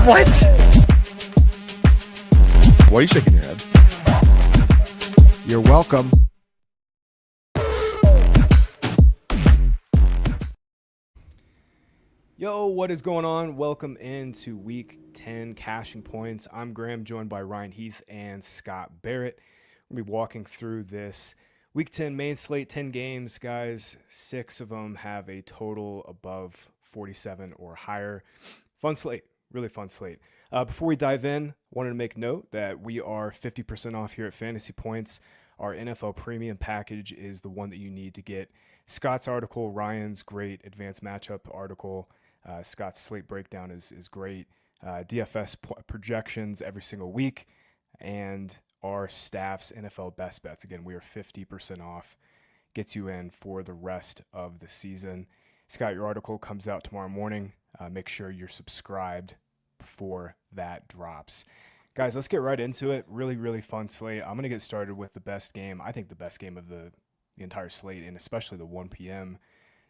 What? Why are you shaking your head? You're welcome. Yo, what is going on? Welcome into Week 10 Cashing Points. I'm Graham, joined by Ryan Heath and Scott Barrett. We'll be walking through this Week 10 main slate, 10 games, guys. 6 of them have a total above 47 or higher. Fun slate, really fun slate. Before we dive in, I wanted to make note that we are 50% off here at Fantasy Points. Our NFL Premium package is the one that you need to get Scott's article, Ryan's great advanced matchup article. Scott's slate breakdown is great. DFS projections every single week, and our staff's NFL best bets. Again, we are 50% off. Gets you in for the rest of the season. Scott, your article comes out tomorrow morning. Make sure you're subscribed before that drops. Guys, let's get right into it. Really, really fun slate. I'm going to get started with the best game. I think the best game of the entire slate, and especially the 1 p.m.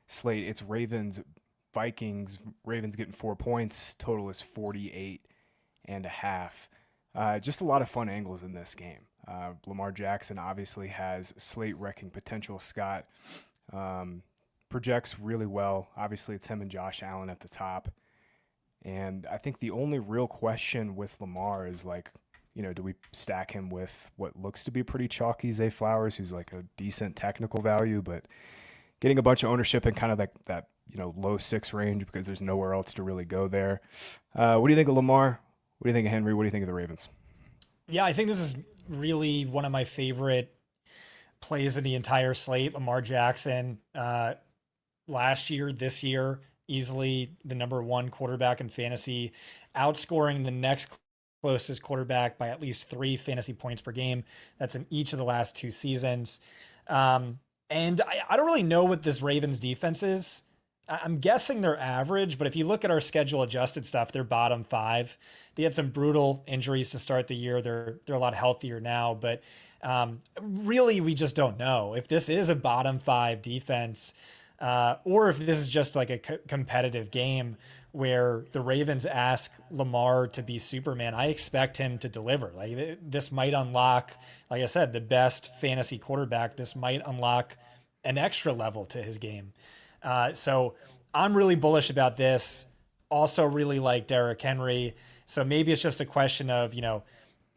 slate. It's Ravens Vikings. Ravens getting 4 points. Total is 48.5. Just a lot of fun angles in this game. Lamar Jackson obviously has slate wrecking potential. Scott projects really well. Obviously, it's him and Josh Allen at the top. And I think the only real question with Lamar is, like, you know, do we stack him with what looks to be pretty chalky Zay Flowers, who's like a decent technical value, but getting a bunch of ownership in kind of that you know, low 6 range because there's nowhere else to really go there. What do you think of Lamar? What do you think of Henry? What do you think of the Ravens? Yeah, I think this is really one of my favorite plays of the entire slate. Lamar Jackson, last year, this year, easily the number 1 quarterback in fantasy, outscoring the next closest quarterback by at least 3 fantasy points per game. That's in each of the last 2 seasons. And I don't really know what this Ravens defense is. I'm guessing they're average, but if you look at our schedule adjusted stuff, they're bottom 5. They had some brutal injuries to start the year. They're a lot healthier now, but really we just don't know if this is a bottom 5 defense, or if this is just like a competitive game where the Ravens ask Lamar to be Superman. I expect him to deliver. Like, this might unlock, like I said, the best fantasy quarterback. This might unlock an extra level to his game. So I'm really bullish about this. Also really like Derrick Henry. So maybe it's just a question of, you know,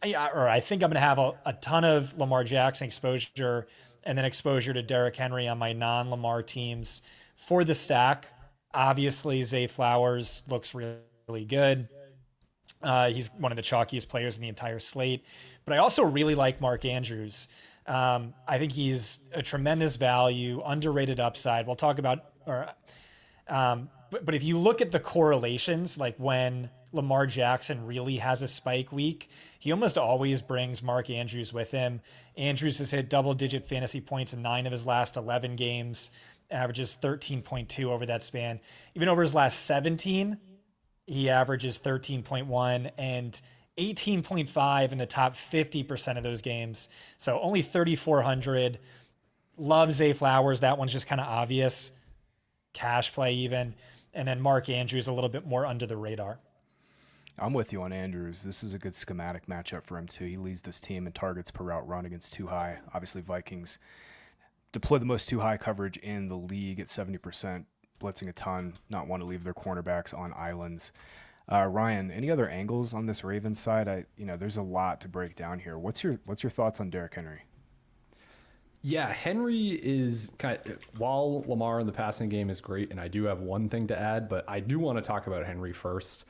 I think I'm going to have a ton of Lamar Jackson exposure and then exposure to Derrick Henry on my non-Lamar teams. For the stack, obviously Zay Flowers looks really good. He's one of the chalkiest players in the entire slate. But I also really like Mark Andrews. I think he's a tremendous value, underrated upside. We'll talk about, but if you look at the correlations, like when Lamar Jackson really has a spike week, he almost always brings Mark Andrews with him. Andrews has hit double-digit fantasy points in 9 of his last 11 games, averages 13.2 over that span. Even over his last 17, he averages 13.1 and 18.5 in the top 50% of those games. So only 3,400. Love Zay Flowers. That one's just kind of obvious. Cash play even. And then Mark Andrews a little bit more under the radar. I'm with you on Andrews. This is a good schematic matchup for him, too. He leads this team in targets per route run against too high. Obviously, Vikings deploy the most too high coverage in the league at 70%, blitzing a ton, not want to leave their cornerbacks on islands. Ryan, any other angles on this Ravens side? There's a lot to break down here. What's your thoughts on Derrick Henry? Yeah, Henry is while Lamar in the passing game is great, and I do have one thing to add, but I do want to talk about Henry first.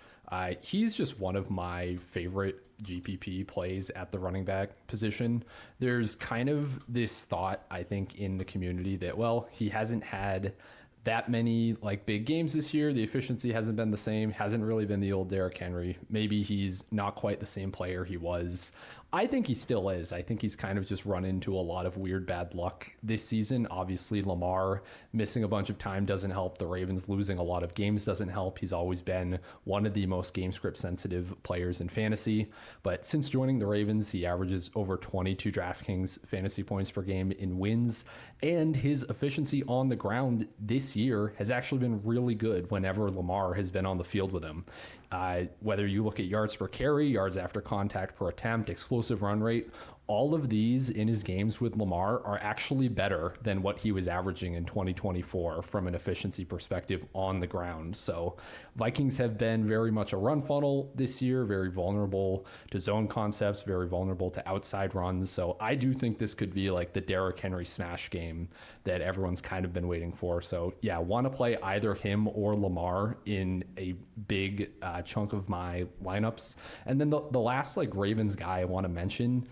He's just one of my favorite GPP plays at the running back position. There's kind of this thought, I think, in the community that, well, he hasn't had that many like big games this year. The efficiency hasn't been the same, hasn't really been the old Derrick Henry. Maybe he's not quite the same player he was I think he still is. I think he's kind of just run into a lot of weird bad luck this season. Obviously, Lamar missing a bunch of time doesn't help. The Ravens losing a lot of games doesn't help. He's always been one of the most game script sensitive players in fantasy. But since joining the Ravens, he averages over 22 DraftKings fantasy points per game in wins. And his efficiency on the ground this year has actually been really good whenever Lamar has been on the field with him. Whether you look at yards per carry, yards after contact per attempt, explosive run rate, all of these in his games with Lamar are actually better than what he was averaging in 2024 from an efficiency perspective on the ground. So Vikings have been very much a run funnel this year, very vulnerable to zone concepts, very vulnerable to outside runs. So I do think this could be like the Derrick Henry smash game that everyone's kind of been waiting for. So yeah, want to play either him or Lamar in a big chunk of my lineups. And then the last like Ravens guy I want to mention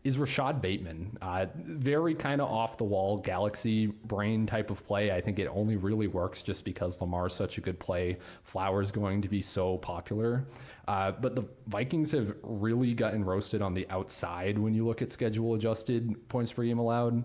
is Rashad Bateman. Very kind of off the wall galaxy brain type of play. I think it only really works just because Lamar's such a good play. Flowers going to be so popular. But the Vikings have really gotten roasted on the outside when you look at schedule adjusted points per game allowed.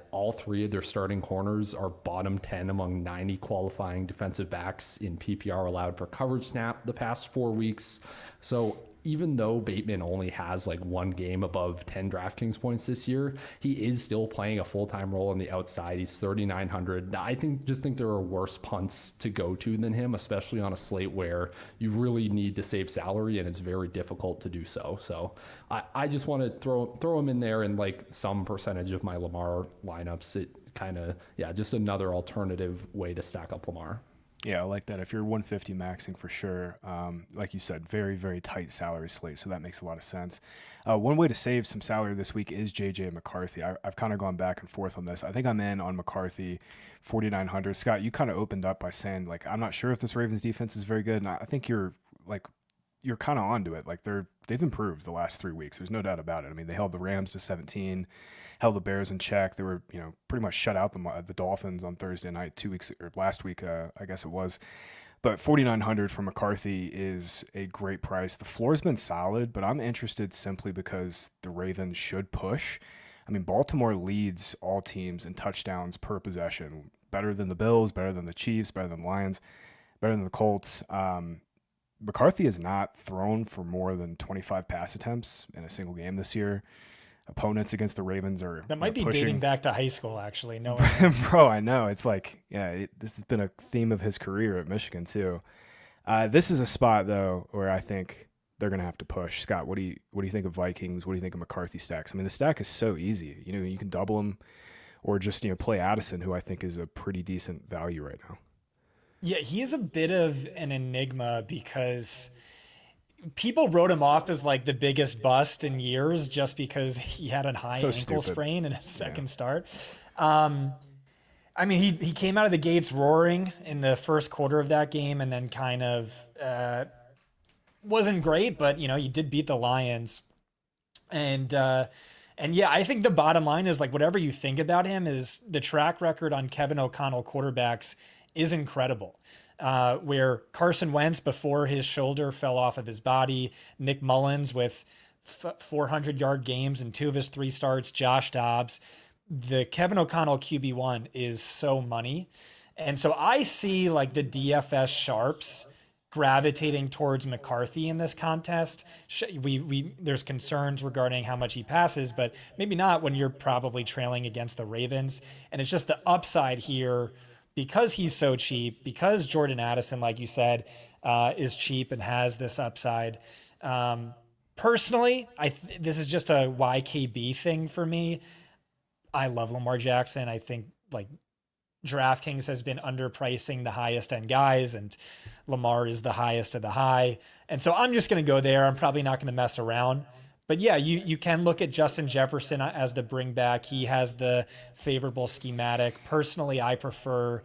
All three of their starting corners are bottom 10 among 90 qualifying defensive backs in PPR allowed per coverage snap the past 4 weeks. So even though Bateman only has like one game above 10 DraftKings points this year, he is still playing a full-time role on the outside. He's 3,900. I think there are worse punts to go to than him, especially on a slate where you really need to save salary and it's very difficult to do so. So I just want to throw him in there in like some percentage of my Lamar lineups. It kind of, just another alternative way to stack up Lamar. Yeah, I like that. If you're 150 maxing for sure, like you said, very, very tight salary slate, so that makes a lot of sense. One way to save some salary this week is JJ McCarthy. I've kind of gone back and forth on this. I think I'm in on McCarthy, 4,900. Scott, you kind of opened up by saying, like, I'm not sure if this Ravens defense is very good, and I think you're kind of onto it. Like, they've improved the last 3 weeks. There's no doubt about it. I mean, they held the Rams to 17, held the Bears in check. They were, pretty much shut out the Dolphins on Thursday night, 2 weeks or last week, I guess it was. But 4,900 for McCarthy is a great price. The floor's been solid, but I'm interested simply because the Ravens should push. I mean, Baltimore leads all teams in touchdowns per possession, better than the Bills, better than the Chiefs, better than the Lions, better than the Colts. McCarthy has not thrown for more than 25 pass attempts in a single game this year. Opponents against the Ravens are that might be pushing. Dating back to high school, actually. No, bro, I know. It's like, this has been a theme of his career at Michigan too. This is a spot though where I think they're gonna have to push. Scott, what do you think of Vikings? What do you think of McCarthy stacks? I mean, the stack is so easy. You can double him, or just play Addison, who I think is a pretty decent value right now. Yeah, he is a bit of an enigma because people wrote him off as like the biggest bust in years just because he had a high ankle sprain in his second start. I mean, he came out of the gates roaring in the first quarter of that game and then kind of wasn't great, but he did beat the Lions. And yeah, I think the bottom line is, like, whatever you think about him, is the track record on Kevin O'Connell quarterbacks is incredible. Where Carson Wentz, before his shoulder fell off of his body, Nick Mullins with 400-yard games in 2 of his 3 starts, Josh Dobbs, the Kevin O'Connell QB1 is so money. And so I see like the DFS sharps gravitating towards McCarthy in this contest. There's concerns regarding how much he passes, but maybe not when you're probably trailing against the Ravens. And it's just the upside here because he's so cheap, because Jordan Addison, like you said, is cheap and has this upside. Personally, this is just a YKB thing for me. I love Lamar Jackson. I think like DraftKings has been underpricing the highest end guys, and Lamar is the highest of the high. And so I'm just going to go there. I'm probably not going to mess around. But yeah, you can look at Justin Jefferson as the bring back. He has the favorable schematic. Personally, I prefer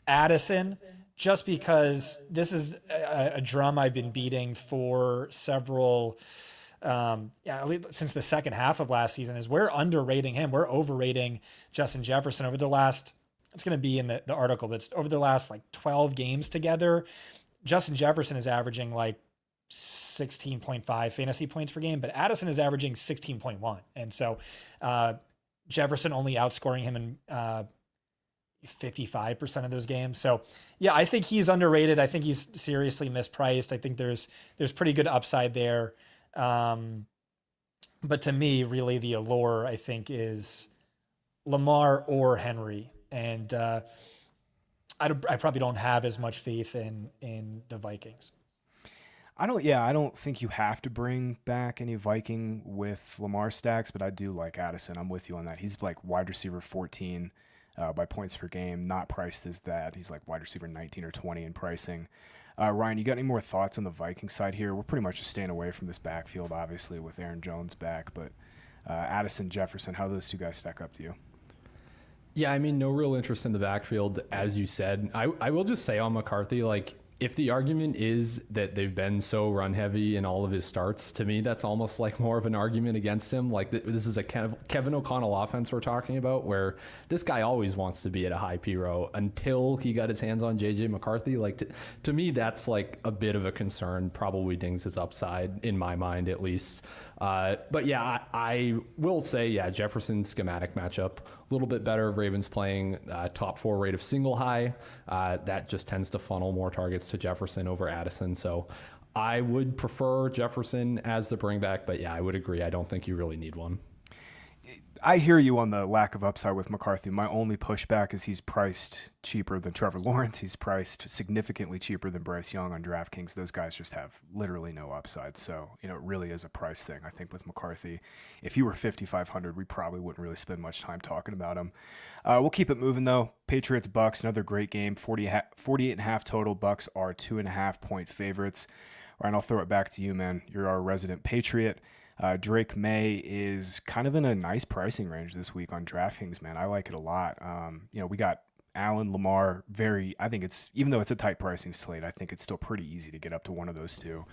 Addison just because this is a drum I've been beating for several since the second half of last season, is we're underrating him. We're overrating Justin Jefferson over the last, it's going to be in the article, but it's over the last like 12 games together. Justin Jefferson is averaging like 16.5 fantasy points per game, but Addison is averaging 16.1. And so Jefferson only outscoring him in 55% of those games. So yeah, I think he's underrated. I think he's seriously mispriced. I think there's pretty good upside there. But to me, really the allure, I think, is Lamar or Henry. And I probably don't have as much faith in the Vikings. I don't think you have to bring back any Viking with Lamar stacks, but I do like Addison. I'm with you on that. He's like wide receiver 14 by points per game, not priced as that. He's like wide receiver 19 or 20 in pricing. Ryan, you got any more thoughts on the Viking side here? We're pretty much just staying away from this backfield, obviously, with Aaron Jones back, but Addison, Jefferson, how do those two guys stack up to you? Yeah, I mean, no real interest in the backfield, as you said. I will just say on McCarthy, like, if the argument is that they've been so run heavy in all of his starts, to me, that's almost like more of an argument against him. Like, this is a Kevin O'Connell offense we're talking about, where this guy always wants to be at a high P-row until he got his hands on JJ McCarthy. Like, to me, that's like a bit of a concern, probably dings his upside in my mind, at least. But yeah, I will say, yeah, Jefferson's schematic matchup, a little bit better. Ravens playing top 4 rate of single high. That just tends to funnel more targets to Jefferson over Addison. So I would prefer Jefferson as the bring back, but yeah, I would agree. I don't think you really need one. I hear you on the lack of upside with McCarthy. My only pushback is he's priced cheaper than Trevor Lawrence. He's priced significantly cheaper than Bryce Young on DraftKings. Those guys just have literally no upside. So, it really is a price thing, I think, with McCarthy. If he were 5,500, we probably wouldn't really spend much time talking about him. We'll keep it moving, though. Patriots, Bucks, another great game. 48.5 total. Bucks are 2.5-point favorites. Ryan, I'll throw it back to you, man. You're our resident Patriot. Drake May is kind of in a nice pricing range this week on DraftKings, man. I like it a lot. We got Allen, Lamar, I think it's, even though it's a tight pricing slate, I think it's still pretty easy to get up to one of those two.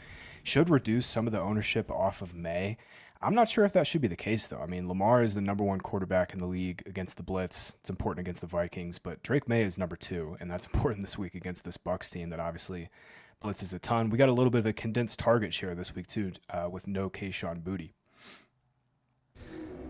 Should reduce some of the ownership off of May. I'm not sure if that should be the case, though. I mean, Lamar is the number 1 quarterback in the league against the blitz. It's important against the Vikings, but Drake May is number 2, and that's important this week against this Bucs team that obviously blitzes a ton. We got a little bit of a condensed target share this week, too, with no Kayshon Boutte.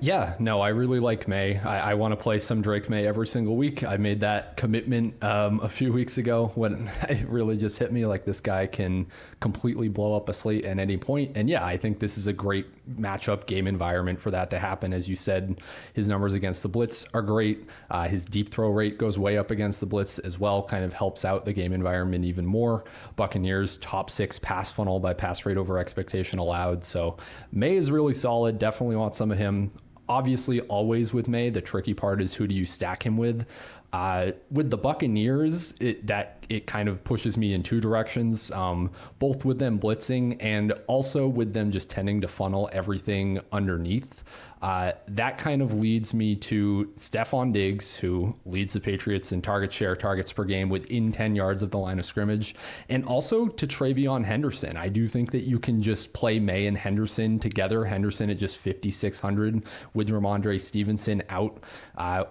Yeah, no, I really like May. I want to play some Drake May every single week. I made that commitment a few weeks ago when it really just hit me, like, this guy can completely blow up a slate at any point. And yeah, I think this is a great matchup game environment for that to happen. As you said, his numbers against the blitz are great. His deep throw rate goes way up against the blitz as well, kind of helps out the game environment even more. Buccaneers top 6 pass funnel by pass rate over expectation allowed. So May is really solid. Definitely want some of him. Obviously, always with May, the tricky part is who do you stack him with? With the Buccaneers, it kind of pushes me in two directions, both with them blitzing and also with them just tending to funnel everything underneath. That kind of leads me to Stephon Diggs, who leads the Patriots in target share, targets per game within 10 yards of the line of scrimmage, and also to Travion Henderson. I do think that you can just play May and Henderson together. Henderson at just 5,600 with Ramondre Stevenson out.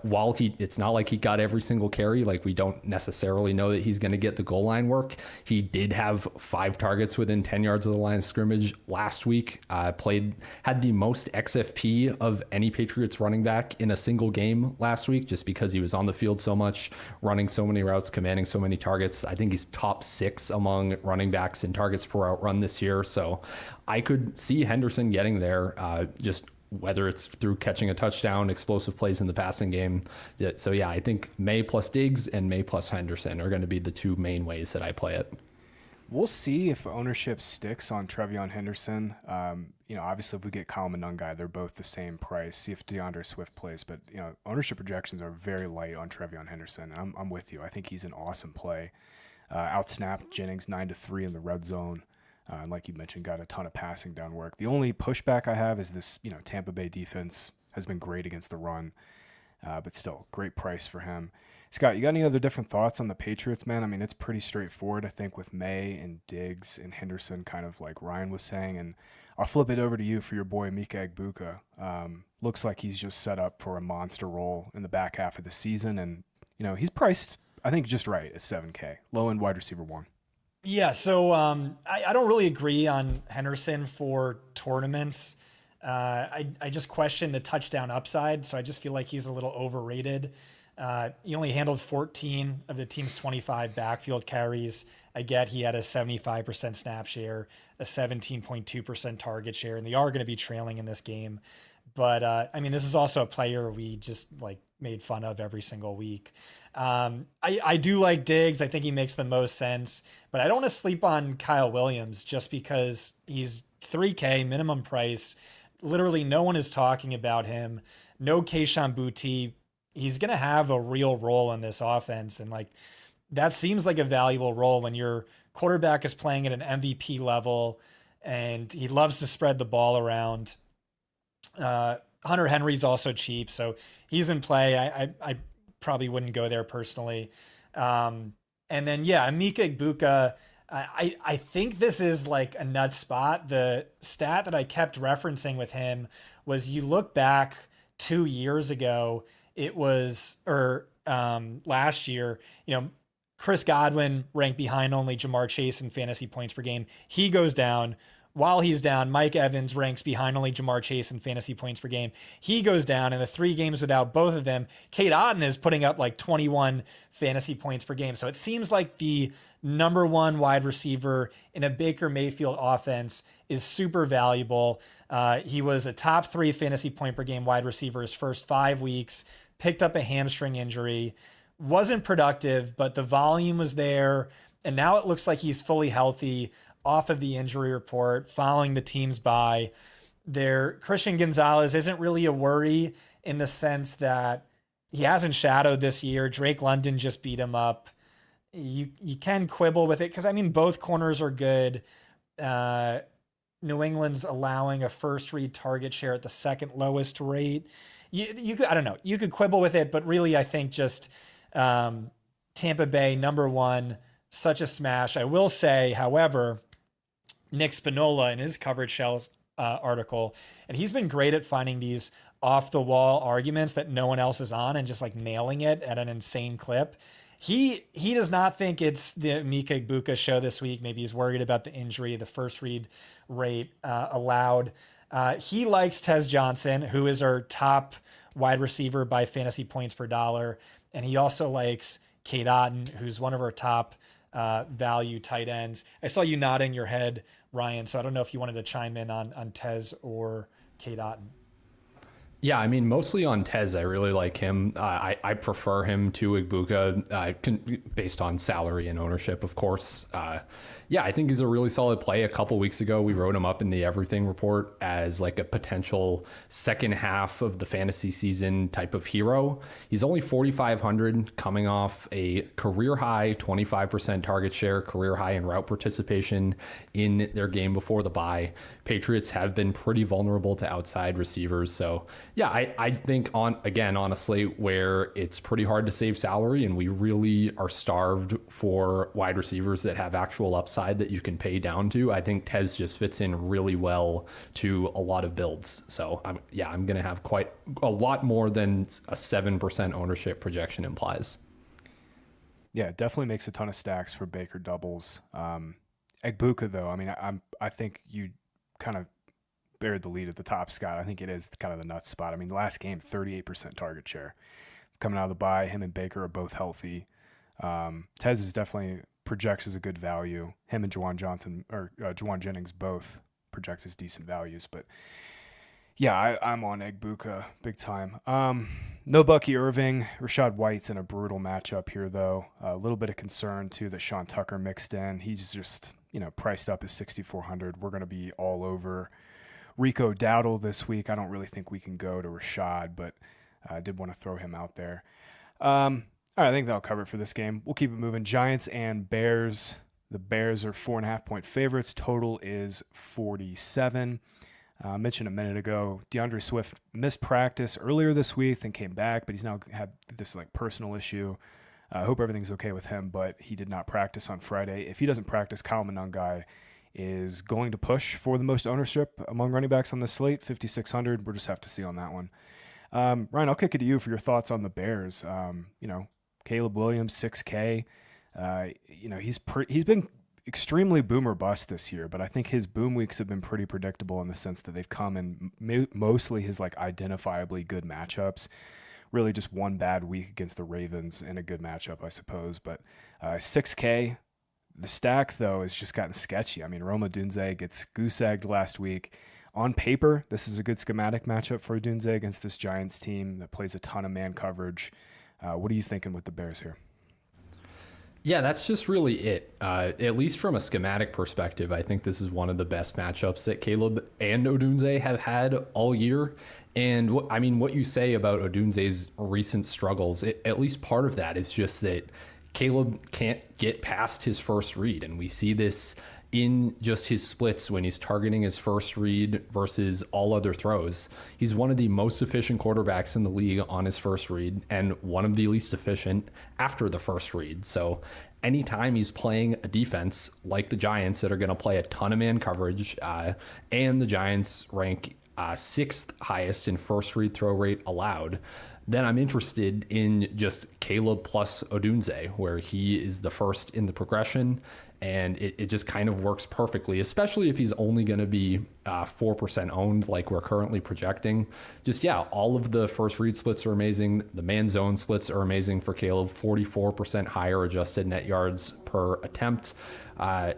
While it's not like he got every single carry, like we don't necessarily know that he's going to get the goal line work. He did have 5 targets within 10 yards of the line of scrimmage last week. Had the most XFP of any Patriots running back in a single game last week, just because he was on the field so much, running so many routes, commanding so many targets. I think he's top 6 among running backs in targets per route run this year. So I could see Henderson getting there, just whether it's through catching a touchdown, explosive plays in the passing game. So yeah, I think May plus Diggs and May plus Henderson are going to be the 2 main ways that I play it. We'll see if ownership sticks on Travion Henderson. Obviously, if we get Kyle Monangai, they're both the same price. See if DeAndre Swift plays. But, ownership projections are very light on Travion Henderson. I'm with you. I think he's an awesome play. Outsnapped Jennings 9-3 in the red zone. And like you mentioned, got a ton of passing down work. The only pushback I have is this, Tampa Bay defense has been great against the run. But still, great price for him. Scott, you got any other different thoughts on the Patriots, man? I mean, it's pretty straightforward, I think, with May and Diggs and Henderson, kind of like Ryan was saying. And I'll flip it over to you for your boy Mika Egbuka. Looks like he's just set up for a monster role in the back half of the season. And, he's priced, I think, just right at $7K. Low-end wide receiver 1. Yeah, so I don't really agree on Henderson for tournaments. I just question the touchdown upside, so I just feel like he's a little overrated. He only handled 14 of the team's 25 backfield carries. I get he had a 75% snap share, a 17.2% target share, and they are going to be trailing in this game. But I mean, this is also a player we just like made fun of every single week. I do like Diggs. I think he makes the most sense, but I don't want to sleep on Kyle Williams just because he's 3K minimum price. Literally no one is talking about him. No Kayshon Boutte. He's going to have a real role in this offense. And like, that seems like a valuable role when your quarterback is playing at an MVP level and he loves to spread the ball around. Hunter Henry's also cheap, so he's in play. I probably wouldn't go there personally. And then, yeah, Emeka Egbuka, I think this is like a nut spot. The stat that I kept referencing with him was you look back 2 years ago, it was, or last year, Chris Godwin ranked behind only Jamar Chase in fantasy points per game. He goes down. While he's down, Mike Evans ranks behind only Jamar Chase in fantasy points per game. He goes down in the 3 games without both of them. Kate Otten is putting up like 21 fantasy points per game. So it seems like the number 1 wide receiver in a Baker Mayfield offense is super valuable. He was a top 3 fantasy point per game wide receiver his first 5 weeks, picked up a hamstring injury, wasn't productive, but the volume was there. And now it looks like he's fully healthy off of the injury report following the team's bye. Christian Gonzalez isn't really a worry in the sense that he hasn't shadowed this year. Drake London just beat him up. You can quibble with it because, I mean, both corners are good. New England's allowing a first read target share at the second lowest rate. You could, I don't know, you could quibble with it, but really I think just Tampa Bay, number 1, such a smash. I will say, however, Nick Spinola in his coverage shells article, and he's been great at finding these off the wall arguments that no one else is on and just like nailing it at an insane clip. He does not think it's the Emeka Egbuka show this week. Maybe he's worried about the injury, the first read rate allowed. He likes Tez Johnson, who is our top wide receiver by fantasy points per dollar. And he also likes Kate Otten, who's one of our top value tight ends. I saw you nodding your head, Ryan, so I don't know if you wanted to chime in on Tez or Kate Otten. Yeah, I mean, mostly on Tez, I really like him. I prefer him to Egbuka based on salary and ownership, of course. Yeah, I think he's a really solid play. A couple weeks ago, we wrote him up in the Everything Report as like a potential second half of the fantasy season type of hero. He's only 4,500 coming off a career high 25% target share, career high in route participation in their game before the bye. Patriots have been pretty vulnerable to outside receivers. So yeah, I think on a slate where it's pretty hard to save salary and we really are starved for wide receivers that have actual upside that you can pay down to, I think Tez just fits in really well to a lot of builds. So I'm going to have quite a lot more than a 7% ownership projection implies. Yeah, definitely makes a ton of stacks for Baker doubles. Egbuka, though, I mean, I think you kind of buried the lead at the top, Scott. I think it is kind of the nuts spot. I mean, the last game, 38% target share. Coming out of the bye, him and Baker are both healthy. Tez is definitely projects as a good value. Him and Juwan Jennings both projects as decent values. But yeah, I'm on Egbuka big time. No Bucky Irving. Rashad White's in a brutal matchup here, though. A little bit of concern, too, that Sean Tucker mixed in. He's just, priced up as 6,400. We're going to be all over Rico Dowdle this week. I don't really think we can go to Rashad, but I did want to throw him out there. All right, I think that'll cover it for this game. We'll keep it moving. Giants and Bears. The Bears are 4.5-point favorites. Total is 47. I mentioned a minute ago, DeAndre Swift missed practice earlier this week and came back, but he's now had this personal issue. I hope everything's okay with him, but he did not practice on Friday. If he doesn't practice, Kyle Monangai is going to push for the most ownership among running backs on the slate, 5,600. We'll just have to see on that one. Ryan, I'll kick it to you for your thoughts on the Bears. Caleb Williams, 6K. He's been extremely boom or bust this year, but I think his boom weeks have been pretty predictable in the sense that they've come in mostly his like identifiably good matchups. Really just one bad week against the Ravens in a good matchup, I suppose. But 6K, the stack, though, has just gotten sketchy. I mean, Rome Odunze gets goose-egged last week. On paper, this is a good schematic matchup for Odunze against this Giants team that plays a ton of man coverage. What are you thinking with the Bears here? Yeah, that's just really it. At least from a schematic perspective, I think this is one of the best matchups that Caleb and Odunze have had all year. And what you say about Odunze's recent struggles, at least part of that is just that Caleb can't get past his first read. And we see this in just his splits when he's targeting his first read versus all other throws. He's one of the most efficient quarterbacks in the league on his first read and one of the least efficient after the first read. So anytime he's playing a defense like the Giants that are going to play a ton of man coverage, and the Giants rank sixth highest in first read throw rate allowed, then I'm interested in just Caleb plus Odunze, where he is the first in the progression. And it just kind of works perfectly, especially if he's only going to be 4% owned like we're currently projecting. Just, yeah, all of the first read splits are amazing. The man zone splits are amazing for Caleb, 44% higher adjusted net yards per attempt.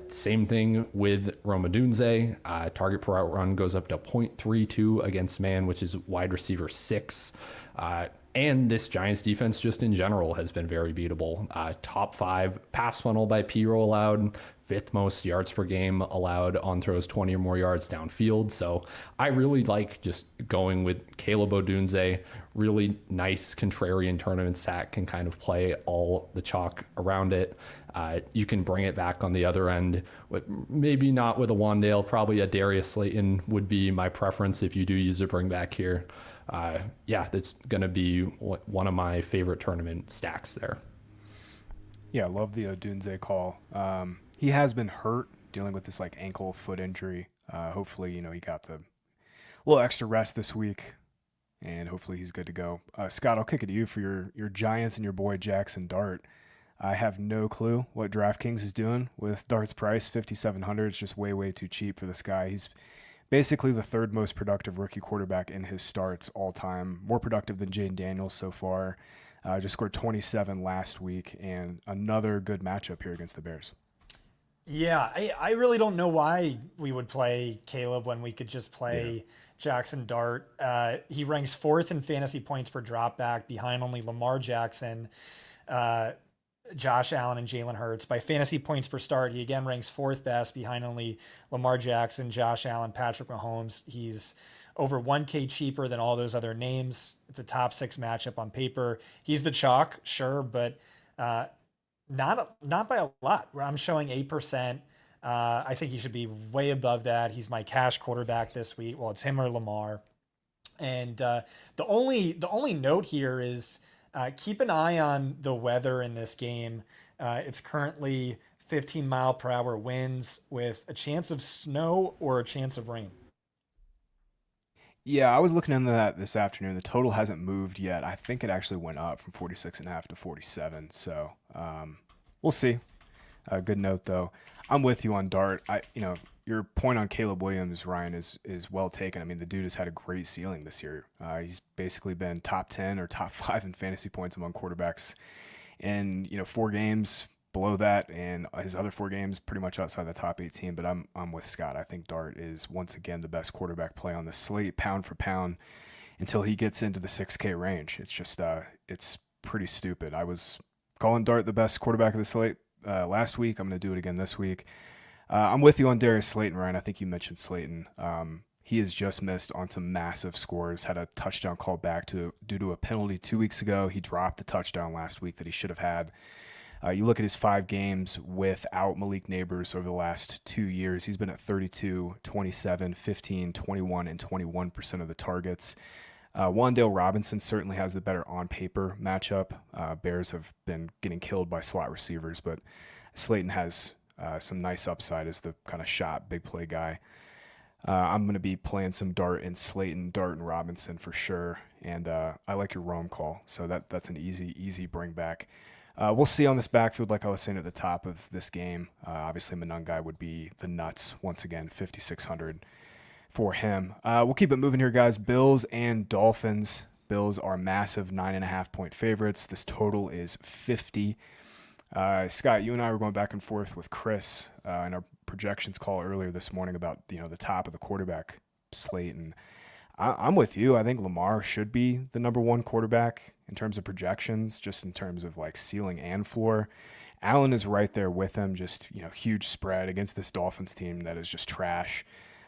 Same thing with Rome Odunze. Target per out run goes up to 0.32 against man, which is wide receiver 6. And this Giants defense just in general has been very beatable. Top 5 pass funnel by P-roll allowed, 5th most yards per game allowed on throws 20 or more yards downfield. So I really like just going with Caleb Odunze. Really nice contrarian tournament stack, can kind of play all the chalk around it. You can bring it back on the other end, with maybe not with a Wandale, probably a Darius Slayton would be my preference if you do use a bring back here. That's going to be one of my favorite tournament stacks there. Yeah, I love the Odunze call. He has been hurt, dealing with this like ankle foot injury. Hopefully, he got the little extra rest this week, and hopefully he's good to go. Scott, I'll kick it to you for your Giants and your boy Jackson Dart. I have no clue what DraftKings is doing with Dart's price, 5,700. It's just way, way too cheap for this guy. He's basically the third most productive rookie quarterback in his starts all time. More productive than Jaden Daniels so far. Just scored 27 last week, and another good matchup here against the Bears. Yeah, I really don't know why we would play Caleb when we could just play Jackson Dart. He ranks 4th in fantasy points per dropback, behind only Lamar Jackson, Josh Allen, and Jalen Hurts. By fantasy points per start, he again ranks 4th best, behind only Lamar Jackson, Josh Allen, Patrick Mahomes. He's over 1K cheaper than all those other names. It's a top 6 matchup on paper. He's the chalk, sure, but not by a lot. I'm showing 8%. I think he should be way above that. He's my cash quarterback this week. Well, it's him or Lamar. And the only note here is keep an eye on the weather in this game. It's currently 15 mile per hour winds with a chance of snow or a chance of rain. Yeah, I was looking into that this afternoon. The total hasn't moved yet. I think it actually went up from 46.5 to 47. So we'll see. Good note though. I'm with you on Dart. Your point on Caleb Williams, Ryan, is well taken. I mean, the dude has had a great ceiling this year. He's basically been top 10 or top 5 in fantasy points among quarterbacks in 4 games. Below that, and his other 4 games pretty much outside the top 18. But I'm with Scott. I think Dart is once again the best quarterback play on the slate, pound for pound, until he gets into the 6K range. It's just it's pretty stupid. I was calling Dart the best quarterback of the slate last week. I'm going to do it again this week. I'm with you on Darius Slayton, Ryan. I think you mentioned Slayton. He has just missed on some massive scores. Had a touchdown called back due to a penalty 2 weeks ago. He dropped the touchdown last week that he should have had. You look at his 5 games without Malik Neighbors over the last 2 years. He's been at 32, 27, 15, 21, and 21% of the targets. Wandale Robinson certainly has the better on-paper matchup. Bears have been getting killed by slot receivers, but Slayton has some nice upside as the kind of shot, big play guy. I'm going to be playing some Dart and Slayton, Dart and Robinson for sure, and I like your Rome call, so that's an easy bring back. We'll see on this backfield, like I was saying at the top of this game. Obviously, Monungai would be the nuts once again, 5,600 for him. We'll keep it moving here, guys. Bills and Dolphins. Bills are massive 9.5-point favorites. This total is 50. Scott, you and I were going back and forth with Chris in our projections call earlier this morning about the top of the quarterback slate, and I'm with you. I think Lamar should be the number one quarterback in terms of projections, just in terms of like ceiling and floor. Allen is right there with him, just huge spread against this Dolphins team that is just trash.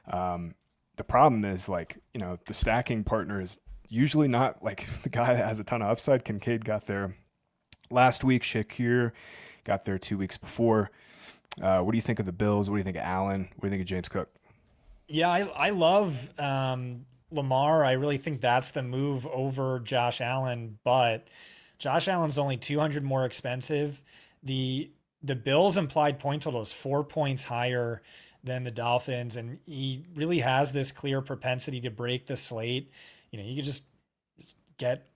The problem is the stacking partner is usually not like the guy that has a ton of upside. Kincaid got there last week. Shakir got there 2 weeks before. What do you think of the Bills? What do you think of Allen? What do you think of James Cook? Yeah, I love Lamar. I really think that's the move over Josh Allen, but Josh Allen's only 200 more expensive. The Bills' implied point total is 4 points higher than the Dolphins, and he really has this clear propensity to break the slate. You could just get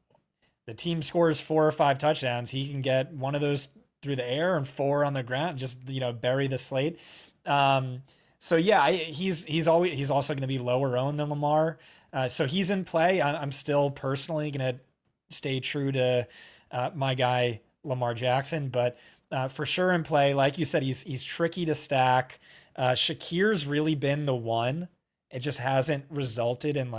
the team scores 4 or 5 touchdowns. He can get one of those through the air and 4 on the ground, just bury the slate. So yeah, he's also going to be lower owned than Lamar. So he's in play. I'm still personally going to stay true to my guy Lamar Jackson, but for sure in play. Like you said, he's tricky to stack. Shakir's really been the one. It just hasn't resulted in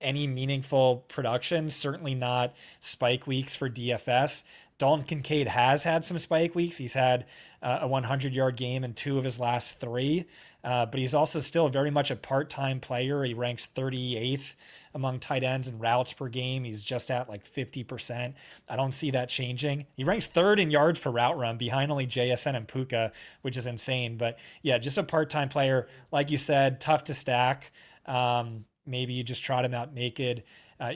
any meaningful production. Certainly not spike weeks for DFS. Dalton Kincaid has had some spike weeks. He's had a 100-yard game in 2 of his last 3, but he's also still very much a part-time player. He ranks 38th among tight ends in routes per game. He's just at 50%. I don't see that changing. He ranks 3rd in yards per route run, behind only JSN and Puka, which is insane. But yeah, just a part-time player. Like you said, tough to stack. Maybe you just trot him out naked.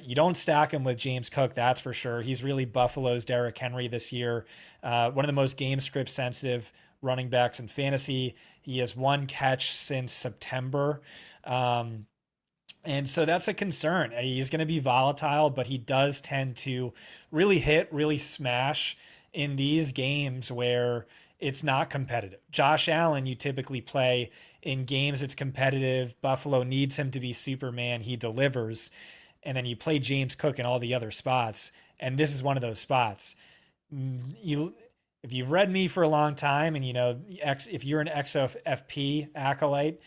You don't stack him with James Cook, that's for sure. He's really Buffalo's Derrick Henry this year. One of the most game script sensitive running backs in fantasy. He has 1 catch since September. And so that's a concern. He's going to be volatile, but he does tend to really smash in these games where it's not competitive. Josh Allen, you typically play in games it's competitive. Buffalo needs him to be Superman. He delivers. And then you play James Cook in all the other spots. And this is one of those spots. If you've read me for a long time and if you're an XFP acolyte,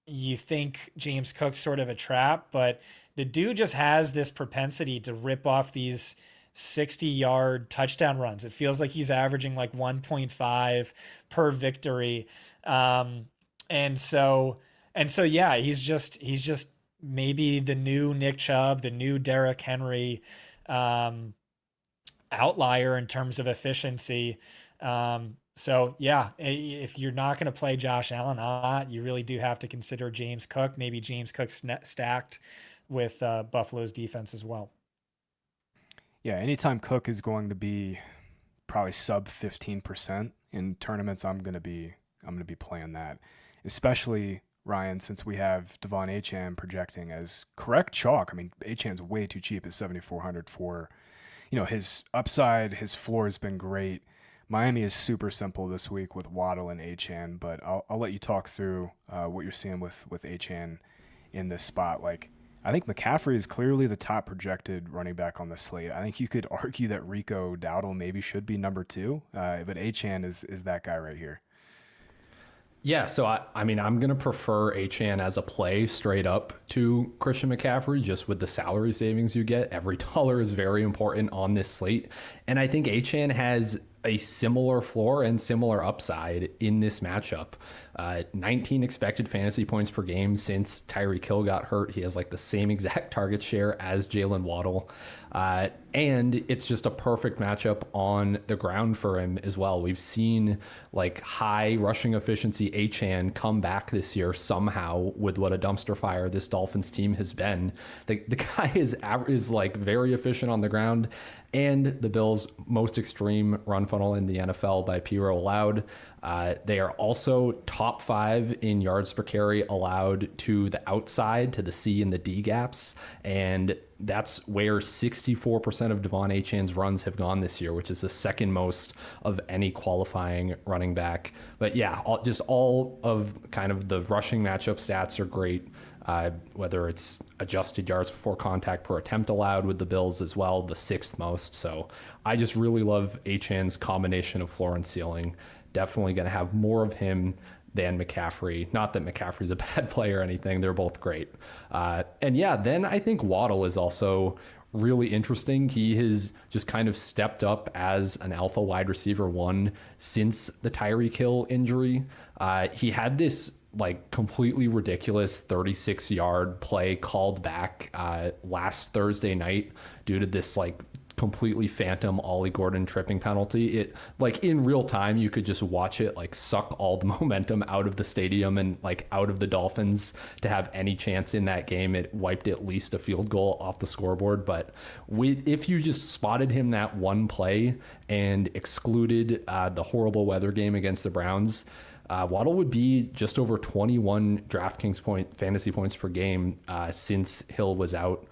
you think James Cook's sort of a trap, but the dude just has this propensity to rip off these 60-yard touchdown runs. It feels like he's averaging 1.5 per victory. And so yeah, he's just maybe the new Nick Chubb, the new Derrick Henry, outlier in terms of efficiency. So yeah, if you're not going to play Josh Allen, you really do have to consider James Cook. Maybe James Cook stacked with Buffalo's defense as well. Yeah, anytime Cook is going to be probably sub 15% in tournaments, I'm going to be playing that, especially Ryan, since we have Devon Achane projecting as correct chalk. I mean, Achane's way too cheap at 7,400 for, his upside. His floor has been great. Miami is super simple this week with Waddle and Achane, but I'll let you talk through what you're seeing with Achane in this spot. I think McCaffrey is clearly the top projected running back on the slate. I think you could argue that Rico Dowdle maybe should be number 2, but Achane is that guy right here. Yeah, so I mean, I'm going to prefer Achane as a play straight up to Christian McCaffrey, just with the salary savings you get. Every dollar is very important on this slate. And I think Achane has a similar floor and similar upside in this matchup. 19 expected fantasy points per game since Tyreek Hill got hurt. He has the same exact target share as Jalen Waddle. And it's just a perfect matchup on the ground for him as well. We've seen high rushing efficiency Achane come back this year somehow with what a dumpster fire this Dolphins team has been. The guy is very efficient on the ground, and the Bills' most extreme run funnel in the NFL by PRO allowed. They are also top 5 in yards per carry allowed to the outside, to the C and the D gaps. And that's where 64% of Devon Achane's runs have gone this year, which is the second most of any qualifying running back. But yeah, all of kind of the rushing matchup stats are great. Whether it's adjusted yards before contact per attempt allowed with the Bills as well, the sixth most. So I just really love Achane's combination of floor and ceiling. Definitely going to have more of him than McCaffrey. Not that McCaffrey's a bad player or anything. They're both great. And yeah, then I think Waddle is also really interesting. He has just kind of stepped up as an alpha wide receiver one since the Tyreek Hill injury. He had this like completely ridiculous 36-yard play called back last Thursday night due to this like completely phantom Ollie Gordon tripping penalty. It like in real time you could just watch it like suck all the momentum out of the stadium and like out of the Dolphins to have any chance in that game. It wiped at least a field goal off the scoreboard. But if you just spotted him that one play and excluded the horrible weather game against the Browns, Waddle would be just over 21 DraftKings fantasy points per game since Hill was out.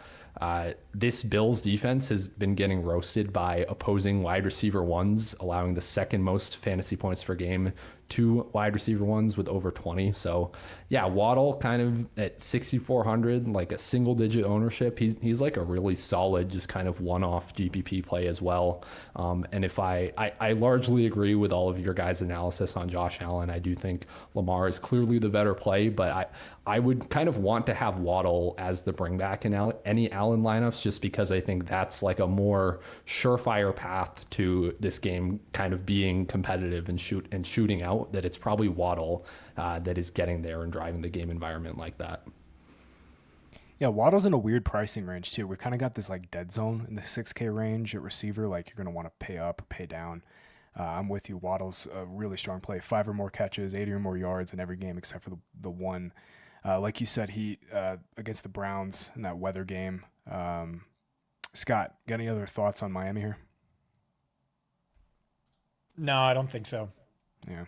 This Bills defense has been getting roasted by opposing wide receiver ones, allowing the second most fantasy points per game to wide receiver ones with over 20. So yeah, Waddle kind of at 6,400, like a single digit ownership. He's like a really solid, just kind of one-off GPP play as well. And if I largely agree with all of your guys' analysis on Josh Allen. I do think Lamar is clearly the better play, but I would kind of want to have Waddle as the bring back in any Allen lineups, just because I think that's like a more surefire path to this game kind of being competitive and shooting out, that it's probably Waddle that is getting there and driving the game environment like that. Yeah, Waddle's in a weird pricing range too. We've kind of got this like dead zone in the 6K range at receiver. Like you're going to want to pay up or pay down. I'm with you. Waddle's a really strong play. 5 or more catches, 80 or more yards in every game except for the one. Like you said, he against the Browns in that weather game. Scott, got any other thoughts on Miami here? No, I don't think so. Yeah.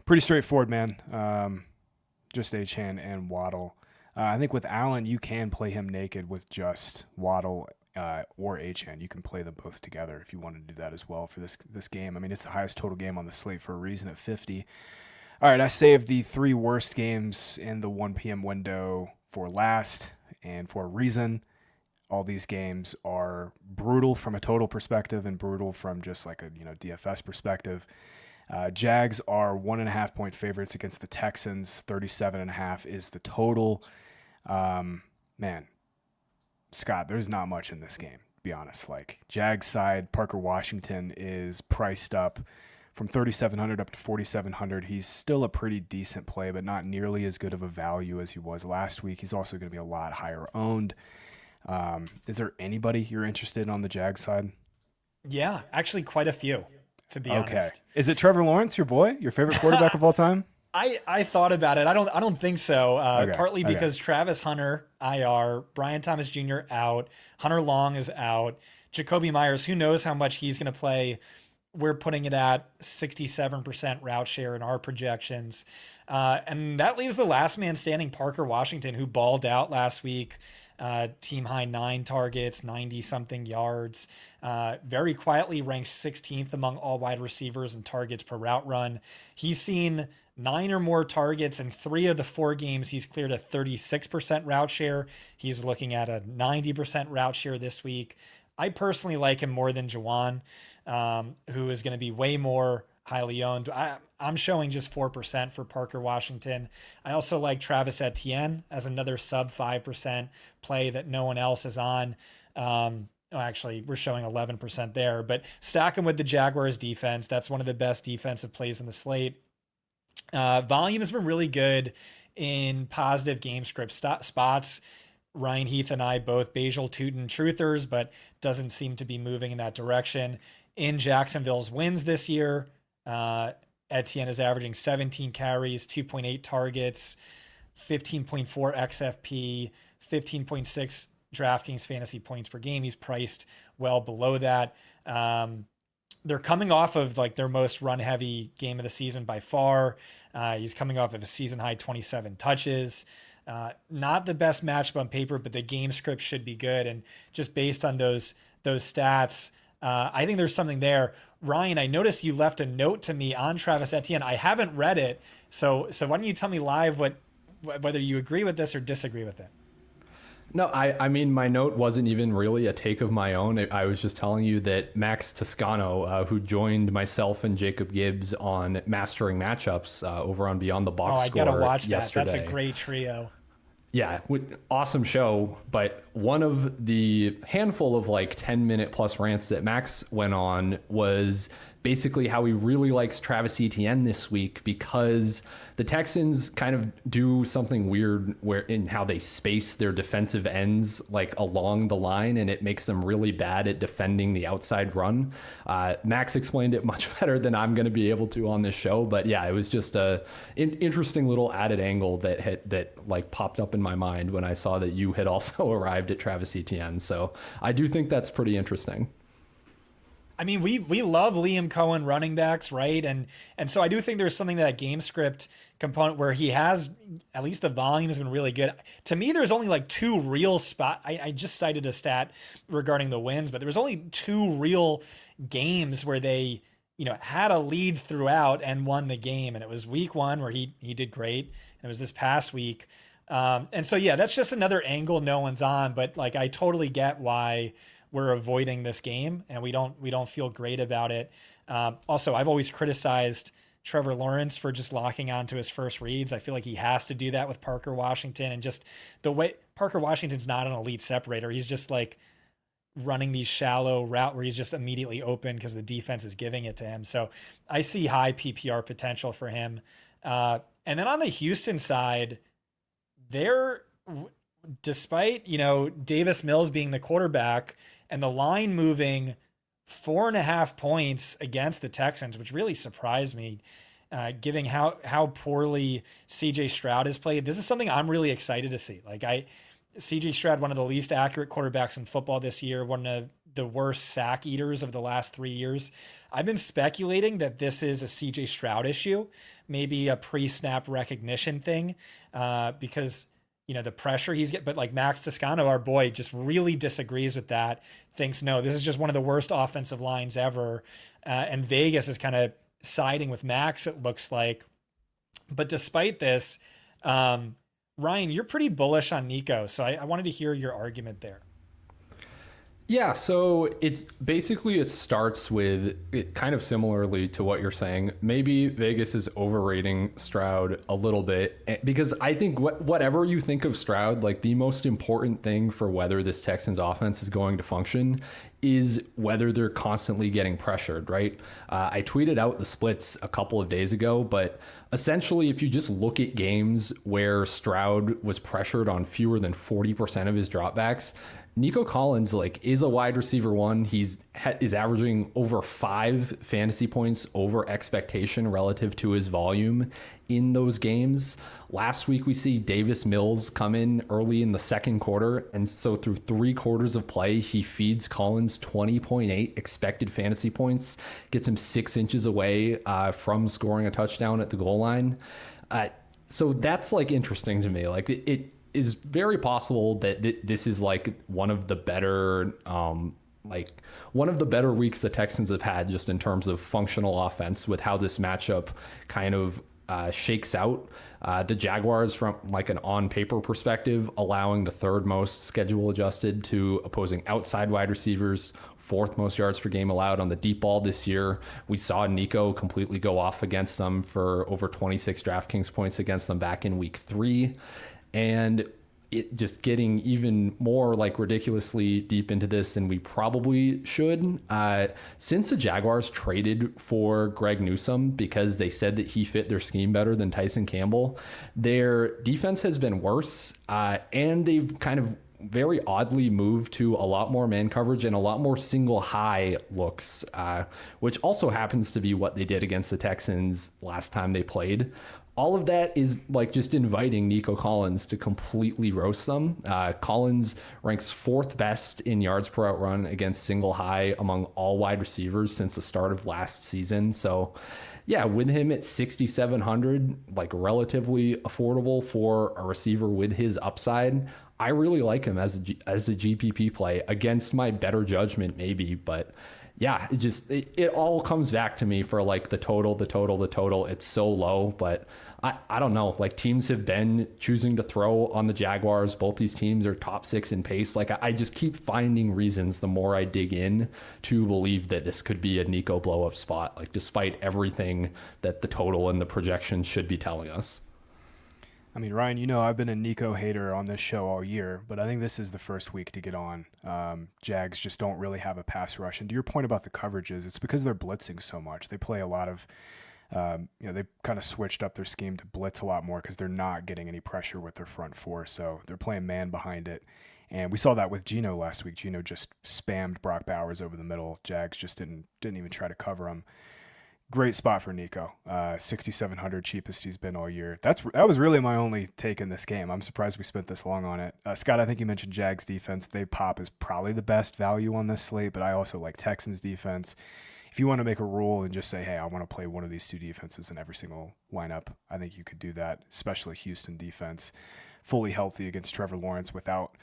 Pretty straightforward, man. Just Achane and Waddle. I think with Allen, you can play him naked with just Waddle or Achane. You can play them both together if you want to do that as well for this game. I mean, it's the highest total game on the slate for a reason at 50. All right, I saved the 3 worst games in the 1 p.m. window for last, and for a reason. All these games are brutal from a total perspective and brutal from just like a DFS perspective. Jags are 1.5 point favorites against the Texans. 37.5 is the total. Man, Scott, there's not much in this game, to be honest. Like Jags side, Parker Washington is priced up from 3,700 up to 4,700. He's still a pretty decent play, but not nearly as good of a value as he was last week. He's also going to be a lot higher owned. Is there anybody you're interested in on the Jags side? Yeah, actually quite a few, to be honest. Is it Trevor Lawrence, your boy, your favorite quarterback of all time? I thought about it. I don't think so. Partly Okay. because Travis Hunter, IR, Brian Thomas Jr. out, Hunter Long is out, Jacoby Myers, who knows how much he's going to play. We're putting it at 67% route share in our projections. And that leaves the last man standing, Parker Washington, who balled out last week. Team high 9 targets, 90-something yards. Very quietly ranks 16th among all wide receivers in targets per route run. He's seen 9 or more targets in 3 of the 4 games. He's cleared a 36% route share. He's looking at a 90% route share this week. I personally like him more than Juwan, who is going to be way more highly owned. I'm showing just 4% for Parker Washington. I also like Travis Etienne as another sub 5% play that no one else is on. Actually, we're showing 11% there, but stack him with the Jaguars defense. That's one of the best defensive plays in the slate. Volume has been really good in positive game script spots. Ryan Heath and I both Basil Tootin truthers, but doesn't seem to be moving in that direction. In Jacksonville's wins this year, Etienne is averaging 17 carries, 2.8 targets, 15.4 XFP, 15.6 DraftKings fantasy points per game. He's priced well below that. They're coming off of like their most run heavy game of the season by far. He's coming off of a season high 27 touches. Not the best matchup on paper, but the game script should be good. And just based on those stats, I think there's something there. Ryan, I noticed you left a note to me on Travis Etienne. I haven't read it, so why don't you tell me live whether you agree with this or disagree with it? No, I mean, my note wasn't even really a take of my own. I was just telling you that Max Toscano, who joined myself and Jacob Gibbs on Mastering Matchups over on Beyond the Box Score I gotta watch yesterday. That's a great trio. Yeah, awesome show. But one of the handful of like 10-minute plus rants that Max went on was basically how he really likes Travis Etienne this week because the Texans kind of do something weird where in how they space their defensive ends like along the line, and it makes them really bad at defending the outside run. Max explained it much better than I'm going to be able to on this show, but yeah, it was just a interesting little added angle that like popped up in my mind when I saw that you had also arrived at Travis Etienne. So I do think that's pretty interesting. I mean, we love Liam Cohen running backs, right? And so I do think there's something to that game script component where he has, at least the volume has been really good. To me, there's only like two real I just cited a stat regarding the wins, but there was only two real games where they, had a lead throughout and won the game. And it was week 1 where he did great. And it was this past week. And so, yeah, that's just another angle no one's on, but like, I totally get why we're avoiding this game and we don't feel great about it. Also, I've always criticized Trevor Lawrence for just locking on to his first reads. I feel like he has to do that with Parker Washington, and just the way Parker Washington's not an elite separator. He's just like running these shallow route where he's just immediately open because the defense is giving it to him. So I see high PPR potential for him. And then on the Houston side, despite, Davis Mills being the quarterback, and the line moving 4.5 points against the Texans, which really surprised me, given how poorly CJ Stroud has played. This is something I'm really excited to see. CJ Stroud, one of the least accurate quarterbacks in football this year, one of the worst sack eaters of the last 3 years. I've been speculating that this is a CJ Stroud issue, maybe a pre-snap recognition thing, because the pressure he's getting, but like Max Toscano, our boy, just really disagrees with that, thinks, no, this is just one of the worst offensive lines ever. And Vegas is kind of siding with Max, it looks like. But despite this, Ryan, you're pretty bullish on Nico. So I wanted to hear your argument there. Yeah, so it starts with it kind of similarly to what you're saying. Maybe Vegas is overrating Stroud a little bit, because I think whatever you think of Stroud, like the most important thing for whether this Texans offense is going to function is whether they're constantly getting pressured, right? I tweeted out the splits a couple of days ago, but essentially if you just look at games where Stroud was pressured on fewer than 40% of his dropbacks, Nico Collins is a wide receiver 1. Is averaging over 5 fantasy points over expectation relative to his volume in those games. Last week we see Davis Mills come in early in the second quarter, and so through 3 quarters of play he feeds Collins 20.8 expected fantasy points, gets him 6 inches away from scoring a touchdown at the goal line. So that's interesting to me. It is very possible that this is one of the better weeks the Texans have had just in terms of functional offense with how this matchup kind of shakes out. The Jaguars, from an on paper perspective, allowing the 3rd most schedule adjusted to opposing outside wide receivers, 4th most yards per game allowed on the deep ball this year. We saw Nico completely go off against them for over 26 DraftKings points against them back in week 3. And it just getting even more ridiculously deep into this than we probably should. Since the Jaguars traded for Greg Newsome because they said that he fit their scheme better than Tyson Campbell, their defense has been worse, and they've kind of very oddly moved to a lot more man coverage and a lot more single high looks, which also happens to be what they did against the Texans last time they played. All of that is just inviting Nico Collins to completely roast them. Collins ranks 4th best in yards per outrun against single high among all wide receivers since the start of last season. So yeah, with him at 6,700, like relatively affordable for a receiver with his upside, I really like him as a GPP play against my better judgment, maybe. But yeah, it all comes back to me for like the total. It's so low, but I don't know. Like teams have been choosing to throw on the Jaguars. Both these teams are top 6 in pace. Like I just keep finding reasons the more I dig in to believe that this could be a Nico blow up spot. Like despite everything that the total and the projections should be telling us. I mean, Ryan, you know I've been a Nico hater on this show all year, but I think this is the first week to get on. Jags just don't really have a pass rush. And to your point about the coverages, it's because they're blitzing so much. They play a lot of, they kind of switched up their scheme to blitz a lot more because they're not getting any pressure with their front four. So they're playing man behind it. And we saw that with Geno last week. Geno just spammed Brock Bowers over the middle. Jags just didn't even try to cover him. Great spot for Nico. 6,700, cheapest he's been all year. That was really my only take in this game. I'm surprised we spent this long on it. Scott, I think you mentioned Jags defense. They pop is probably the best value on this slate, but I also like Texans defense. If you want to make a rule and just say, hey, I want to play one of these two defenses in every single lineup, I think you could do that, especially Houston defense. Fully healthy against Trevor Lawrence without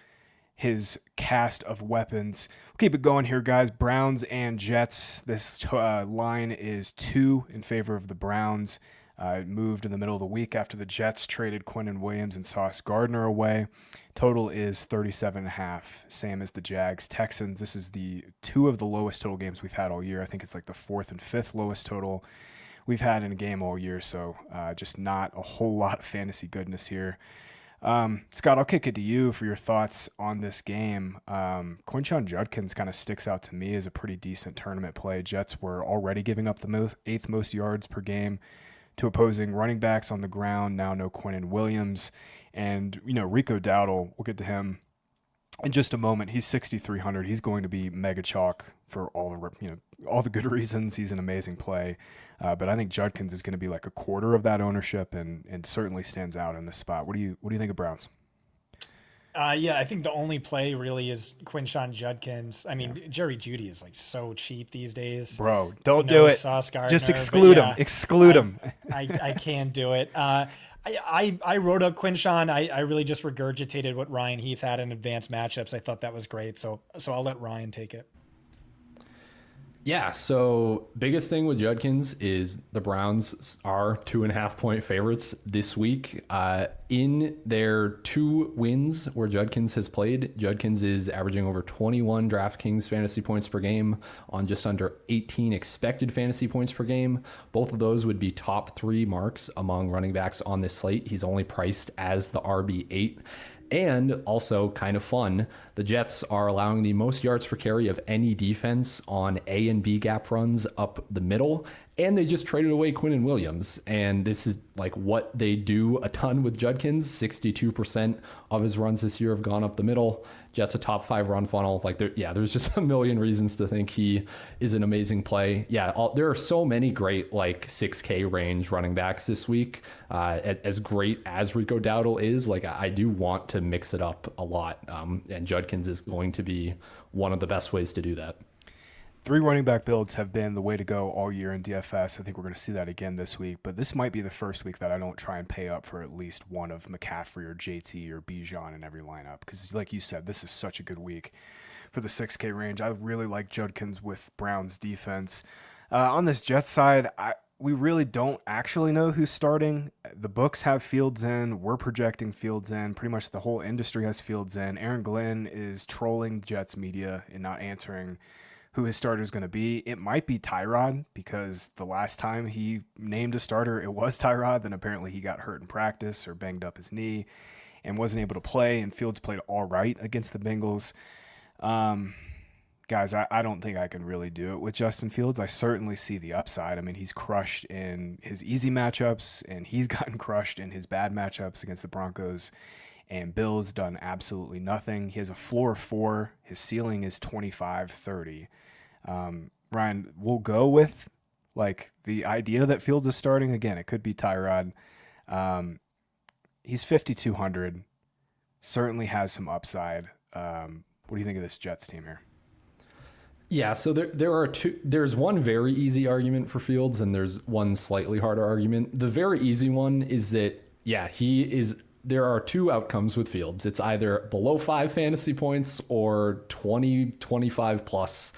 his cast of weapons. We'll keep it going here, guys. Browns and Jets. This line is 2 in favor of the Browns. It moved in the middle of the week after the Jets traded Quinnen Williams and Sauce Gardner away. Total is 37.5, same as the Jags. Texans, this is the 2 of the lowest total games we've had all year. I think it's like the 4th and 5th lowest total we've had in a game all year, so just not a whole lot of fantasy goodness here. Scott, I'll kick it to you for your thoughts on this game. Quinshon Judkins kind of sticks out to me as a pretty decent tournament play. Jets were already giving up the 8th most yards per game to opposing running backs on the ground. Now no Quinnen Williams. And, Rico Dowdle, we'll get to him in just a moment. He's 6,300. He's going to be mega chalk for all the good reasons. He's an amazing play. But I think Judkins is going to be like a quarter of that ownership and certainly stands out in this spot. What do you think of Browns? Yeah, I think the only play really is Quinshon Judkins. I mean, Jerry Jeudy is like so cheap these days. Bro, don't do it. Sauce Gardner, just exclude him. Exclude him. I can't do it. I wrote up Quinshon. I really just regurgitated what Ryan Heath had in advanced matchups. I thought that was great. So I'll let Ryan take it. Yeah, so biggest thing with Judkins is the Browns are 2.5 point favorites this week. In their 2 wins where Judkins has played, Judkins is averaging over 21 DraftKings fantasy points per game on just under 18 expected fantasy points per game. Both of those would be top 3 marks among running backs on this slate. He's only priced as the RB8. And also kind of fun, the Jets are allowing the most yards per carry of any defense on A and B gap runs up the middle. And they just traded away Quinnen Williams. And this is like what they do a ton with Judkins. 62% of his runs this year have gone up the middle. Jets a top 5 run funnel. Like there's just a million reasons to think he is an amazing play. Yeah, there are so many great like 6K range running backs this week. As great as Rico Dowdle is, like I do want to mix it up a lot. And Judkins is going to be one of the best ways to do that. 3 running back builds have been the way to go all year in DFS. I think we're going to see that again this week, but this might be the first week that I don't try and pay up for at least one of McCaffrey or JT or Bijan in every lineup, because like you said, this is such a good week for the 6K range. I really like Judkins with Browns defense. On this Jets side, we really don't actually know who's starting. The books have Fields in. We're projecting Fields in. Pretty much the whole industry has Fields in. Aaron Glenn is trolling Jets media and not answering who his starter is going to be. It might be Tyrod, because the last time he named a starter, it was Tyrod. Then apparently he got hurt in practice or banged up his knee and wasn't able to play, and Fields played all right against the Bengals. Guys, I don't think I can really do it with Justin Fields. I certainly see the upside. I mean, he's crushed in his easy matchups, and he's gotten crushed in his bad matchups against the Broncos and Bills. Done absolutely nothing. He has a floor of 4. His ceiling is 25-30. Ryan, we'll go with like the idea that Fields is starting. Again, it could be Tyrod. He's 5,200. Certainly has some upside. What do you think of this Jets team here? Yeah, so there are two. There's one very easy argument for Fields, and there's one slightly harder argument. The very easy one is that he is. There are two outcomes with Fields. It's either below 5 fantasy points or 20, 25 plus.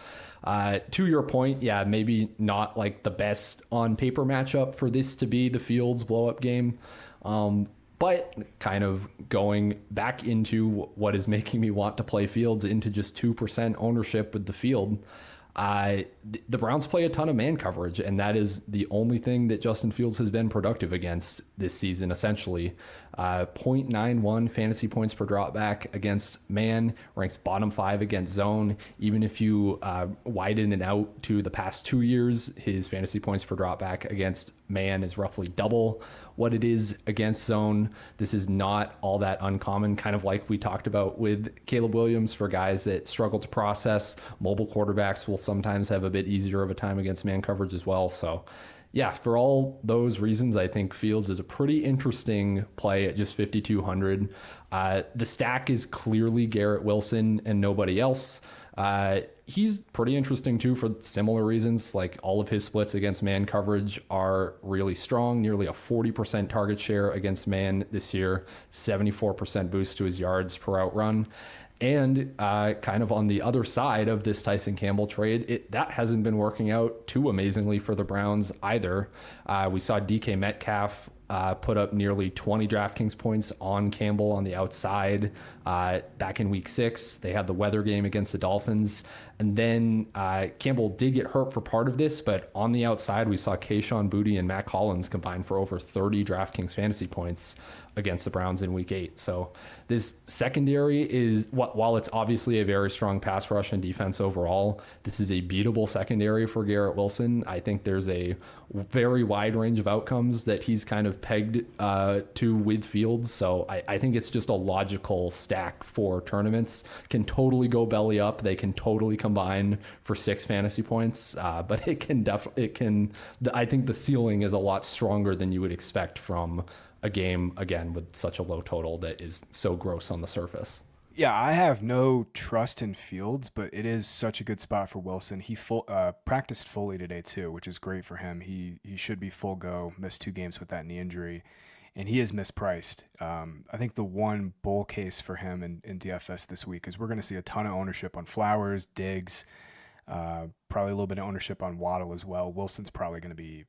To your point, maybe not like the best on paper matchup for this to be the Fields blow up game. But kind of going back into what is making me want to play Fields into just 2% ownership with the field. The Browns play a ton of man coverage, and that is the only thing that Justin Fields has been productive against this season, essentially. 0.91 fantasy points per dropback against man, ranks bottom 5 against zone. Even if you widen it out to the past 2 years, his fantasy points per dropback against man is roughly double what it is against zone. This is not all that uncommon, kind of like we talked about with Caleb Williams. For guys that struggle to process, mobile quarterbacks will sometimes have a bit easier of a time against man coverage as well. So for all those reasons, I think Fields is a pretty interesting play at just 5,200. The stack is clearly Garrett Wilson and nobody else. He's pretty interesting too for similar reasons. Like, all of his splits against man coverage are really strong, nearly a 40% target share against man this year, 74% boost to his yards per out run. And kind of on the other side of this Tyson Campbell trade, that hasn't been working out too amazingly for the Browns either. We saw DK Metcalf put up nearly 20 DraftKings points on Campbell on the outside back in week 6. They had the weather game against the Dolphins. And then Campbell did get hurt for part of this, but on the outside, we saw Kayshon Boutte and Mac Hollins combine for over 30 DraftKings fantasy points against the Browns in week 8. So this secondary is, while it's obviously a very strong pass rush and defense overall, this is a beatable secondary for Garrett Wilson. I think there's a very wide range of outcomes that he's kind of pegged to with Fields. So I think it's just a logical stack for tournaments. Can totally go belly up. They can totally combine for 6 fantasy points. But I think the ceiling is a lot stronger than you would expect from a game, again, with such a low total that is so gross on the surface. Yeah, I have no trust in Fields, but it is such a good spot for Wilson. He practiced fully today too, which is great for him. He should be full go, missed 2 games with that knee injury, and he is mispriced. I think the one bull case for him in DFS this week is we're going to see a ton of ownership on Flowers, Diggs, probably a little bit of ownership on Waddle as well. Wilson's probably going to be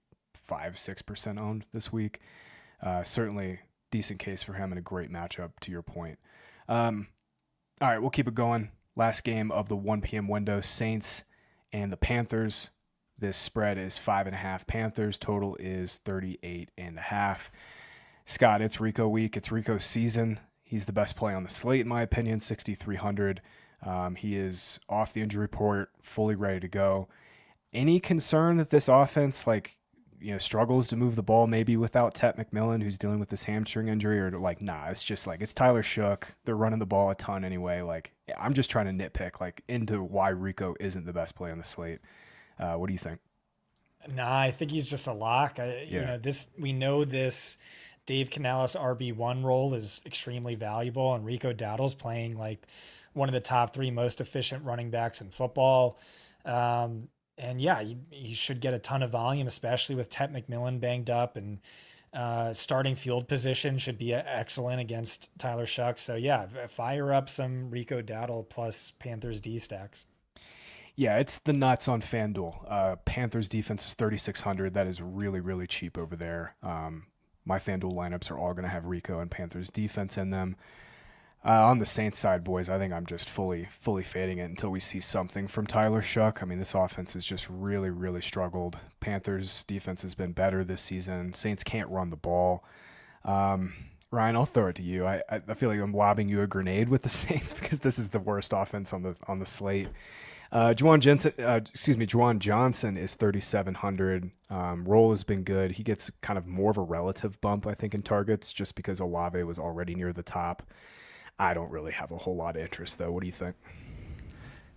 5-6% owned this week. Certainly decent case for him and a great matchup, to your point. All right, we'll keep it going. Last game of the 1 p.m. window, Saints and the Panthers. This spread is 5.5 Panthers. Total is 38.5. Scott, it's Rico week. It's Rico season. He's the best play on the slate, in my opinion, 6,300. He is off the injury report, fully ready to go. Any concern that this offense, struggles to move the ball maybe without Tet McMillan, who's dealing with this hamstring injury, or it's just it's Tyler Shook. They're running the ball a ton anyway. I'm just trying to nitpick into why Rico isn't the best play on the slate. What do you think? Nah, I think he's just a lock. We know this Dave Canales RB1 role is extremely valuable, and Rico Dowdle's playing one of the top 3 most efficient running backs in football. And he should get a ton of volume, especially with Tet McMillan banged up, and starting field position should be excellent against Tyler Shook. So fire up some Rico Dowdle plus Panthers D stacks. Yeah, it's the nuts on FanDuel. Panthers defense is 3,600. That is really, really cheap over there. My FanDuel lineups are all going to have Rico and Panthers defense in them. On the Saints side, boys, I think I'm just fully fading it until we see something from Tyler Shook. I mean, this offense has just really, really struggled. Panthers defense has been better this season. Saints can't run the ball. Ryan, I'll throw it to you. I feel like I'm lobbing you a grenade with the Saints because this is the worst offense on the slate. Juwan Johnson is 3,700. Roll has been good. He gets kind of more of a relative bump, I think, in targets just because Olave was already near the top. I don't really have a whole lot of interest, though. What do you think?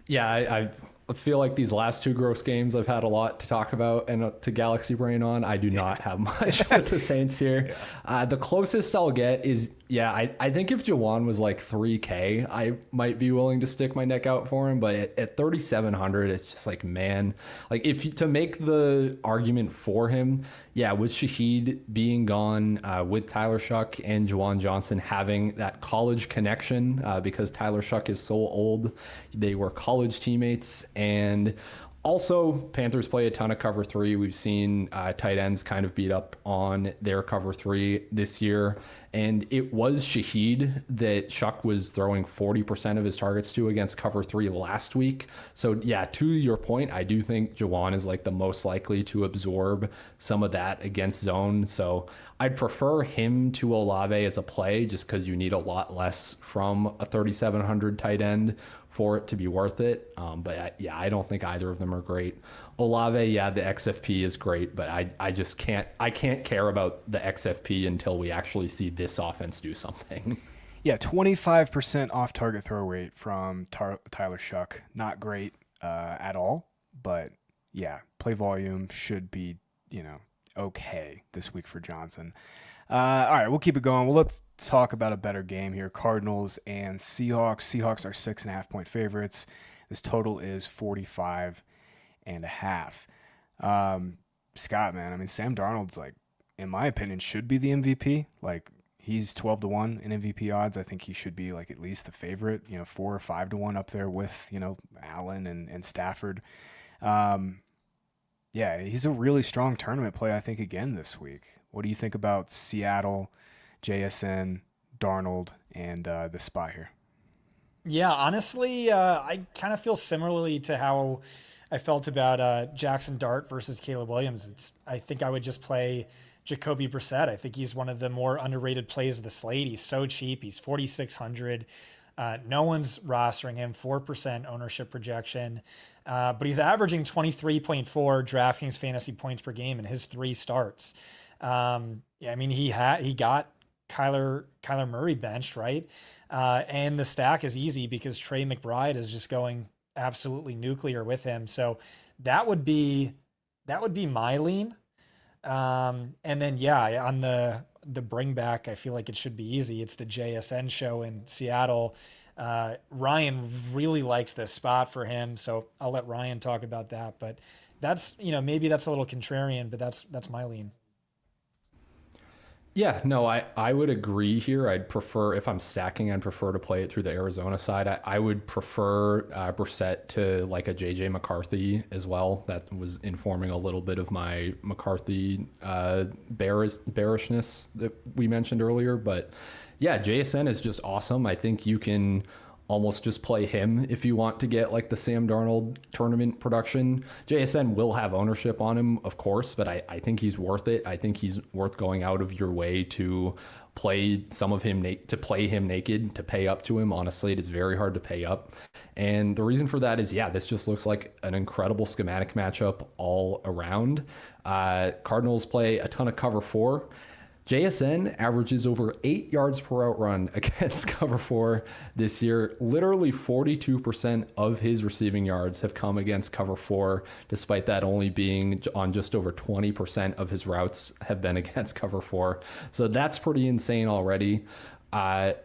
Yeah, I feel like these last 2 gross games I've had a lot to talk about and to Galaxy Brain on. I do not have much with the Saints here. The closest I'll get is Yeah, I think if Jawan was like 3K, I might be willing to stick my neck out for him. But at 3,700, it's just like, man, like to make the argument for him, yeah, with Shaheed being gone, with Tyler Shuck and Jawan Johnson having that college connection, because Tyler Shuck is so old, they were college teammates. And also, Panthers play a ton of cover three. We've seen tight ends kind of beat up on their cover three this year. And it was Shaheed that Shuck was throwing 40% of his targets to against cover three last week. So, yeah, to your point, I do think Jawan is like the most likely to absorb some of that against zone. So I'd prefer him to Olave as a play just because you need a lot less from a 3,700 tight end for it to be worth it. But yeah, I don't think either of them are great. Olave, yeah, the XFP is great, but I just can't care about the XFP until we actually see this offense do something. Yeah, 25% off target throw rate from Tyler Shuck. Not great at all, but yeah, play volume should be, okay this week for Johnson. All right, we'll keep it going. Well, let's talk about a better game here. Cardinals and Seahawks. Seahawks are 6.5-point favorites. This total is 45.5. Scott, man, I mean, Sam Darnold's like, in my opinion, should be the MVP. Like, he's 12-1 in MVP odds. I think he should be like at least the favorite, 4 or 5-1 up there with, Allen and Stafford. Yeah, he's a really strong tournament play, I think, again this week. What do you think about Seattle, JSN, Darnold, and the spot here? Yeah, honestly, I kind of feel similarly to how I felt about Jackson Dart versus Caleb Williams. I think I would just play Jacoby Brissett. I think he's one of the more underrated plays of the slate. He's so cheap. He's 4,600. No one's rostering him, 4% ownership projection. But he's averaging 23.4 DraftKings fantasy points per game in his 3 starts. Yeah, I mean, he got Kyler Murray benched, right? And the stack is easy because Trey McBride is just going absolutely nuclear with him. So that would be my lean. And then, yeah, on the bring back, I feel like it should be easy. It's the JSN show in Seattle. Ryan really likes this spot for him, so I'll let Ryan talk about that. But that's, maybe that's a little contrarian, but that's my lean. Yeah, no, I would agree here. I'd prefer, if I'm stacking, I'd prefer to play it through the Arizona side. I would prefer Brissett to like a JJ McCarthy as well. That was informing a little bit of my McCarthy bearishness that we mentioned earlier. But yeah, JSN is just awesome. I think you can almost just play him if you want to get like the Sam Darnold tournament production. JSN will have ownership on him, of course, but I think he's worth it. I think he's worth going out of your way to play some of him, to play him naked, to pay up to him. Honestly, it is very hard to pay up. And the reason for that is, yeah, this just looks like an incredible schematic matchup all around. Cardinals play a ton of cover 4. JSN averages over 8 yards per out run against cover 4 this year. Literally 42% of his receiving yards have come against cover 4, despite that only being on just over 20% of his routes have been against cover 4. So that's pretty insane already.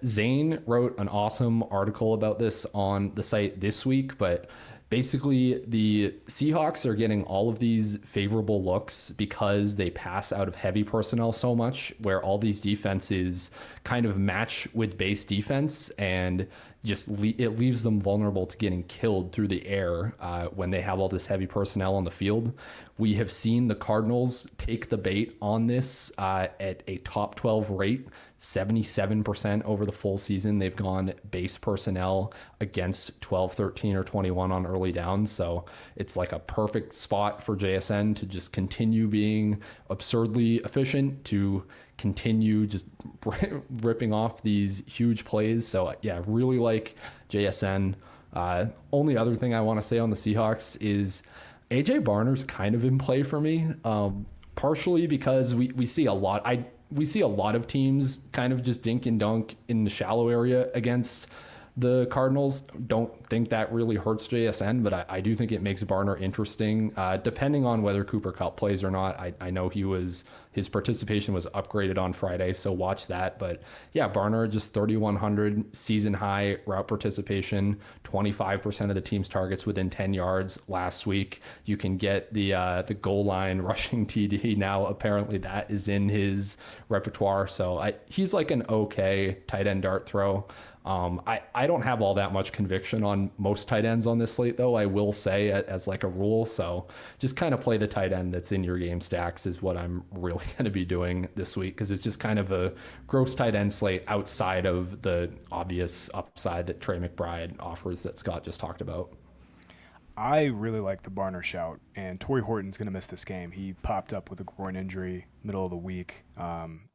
Zane wrote an awesome article about this on the site this week, but basically, the Seahawks are getting all of these favorable looks because they pass out of heavy personnel so much, where all these defenses kind of match with base defense, and just it leaves them vulnerable to getting killed through the air when they have all this heavy personnel on the field. We have seen the Cardinals take the bait on this at a top 12 rate. 77% over the full season. They've gone base personnel against 12, 13, or 21 on early downs. So it's like a perfect spot for JSN to just continue being absurdly efficient, to continue just ripping off these huge plays. So yeah, really like JSN. Only other thing I want to say on the Seahawks is AJ Barner's kind of in play for me, partially because we see a lot. We see a lot of teams kind of just dink and dunk in the shallow area against the Cardinals. Don't think that really hurts JSN, but I do think it makes Barner interesting, depending on whether Cooper Kupp plays or not. I know he was His participation was upgraded on Friday, so watch that. But yeah, Barnard just 3,100 season high route participation, 25% of the team's targets within 10 yards last week. You can get the goal line rushing TD now. Apparently that is in his repertoire. So he's like an okay tight end dart throw. I don't have all that much conviction on most tight ends on this slate, though, I will say, as like a rule. So just kind of play the tight end that's in your game stacks is what I'm really going to be doing this week, because it's just kind of a gross tight end slate outside of the obvious upside that Trey McBride offers that Scott just talked about. I really like the Barner shout, and Torrey Horton's going to miss this game. He popped up with a groin injury middle of the week.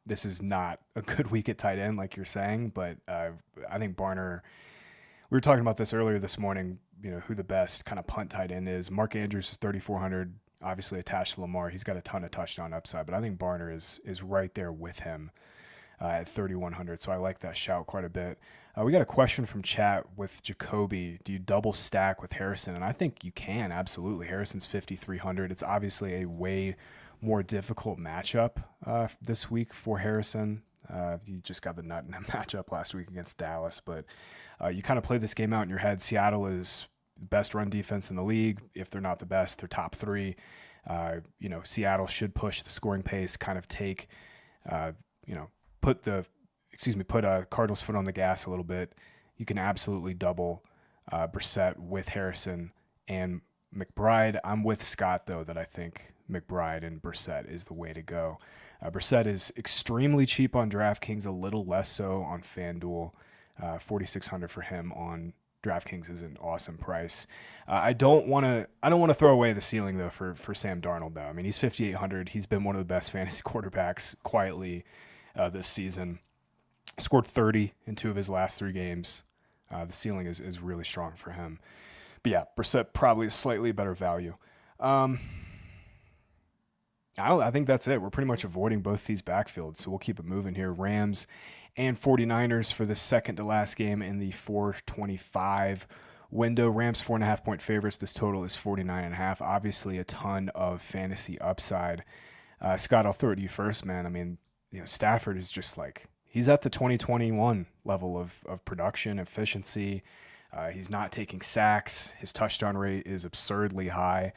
This is not a good week at tight end, like you're saying, but I think Barner, we were talking about this earlier this morning, who the best kind of punt tight end is. Mark Andrews is 3,400, obviously attached to Lamar. He's got a ton of touchdown upside, but I think Barner is right there with him at 3,100, so I like that shout quite a bit. We got a question from chat with Jacoby. Do you double stack with Harrison? And I think you can, absolutely. Harrison's 5,300. It's obviously a way more difficult matchup this week for Harrison. He just got the nut in a matchup last week against Dallas. But you kind of play this game out in your head. Seattle is the best run defense in the league. If they're not the best, they're top three. Seattle should push the scoring pace, kind of take, put Cardinals' foot on the gas a little bit. You can absolutely double Brissett with Harrison and McBride. I'm with Scott, though, that I think McBride and Brissett is the way to go. Brissett is extremely cheap on DraftKings, a little less so on FanDuel. 4,600 for him on DraftKings is an awesome price. I don't want to throw away the ceiling, though, for Sam Darnold, though. I mean, he's 5,800. He's been one of the best fantasy quarterbacks quietly this season. Scored 30 in 2 of his last 3 games. The ceiling is really strong for him. But yeah, Brissett probably a slightly better value. I think that's it. We're pretty much avoiding both these backfields, so we'll keep it moving here. Rams and 49ers for the second to last game in the 425 window. Rams 4.5-point favorites. This total is 49.5. Obviously a ton of fantasy upside. Scott, I'll throw it to you first, man. I mean, Stafford is just like, he's at the 2021 level of production, efficiency. He's not taking sacks. His touchdown rate is absurdly high.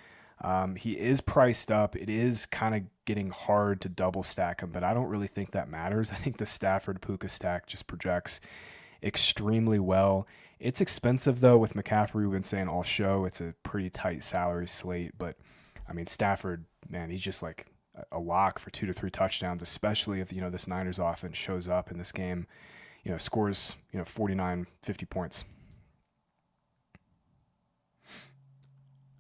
He is priced up. It is kind of getting hard to double stack him, but I don't really think that matters. I think the Stafford Puka stack just projects extremely well. It's expensive, though, with McCaffrey. We've been saying all show. It's a pretty tight salary slate, but I mean, Stafford, man, he's just like a lock for 2 to 3 touchdowns, especially if, this Niners offense shows up in this game, scores, 49, 50 points.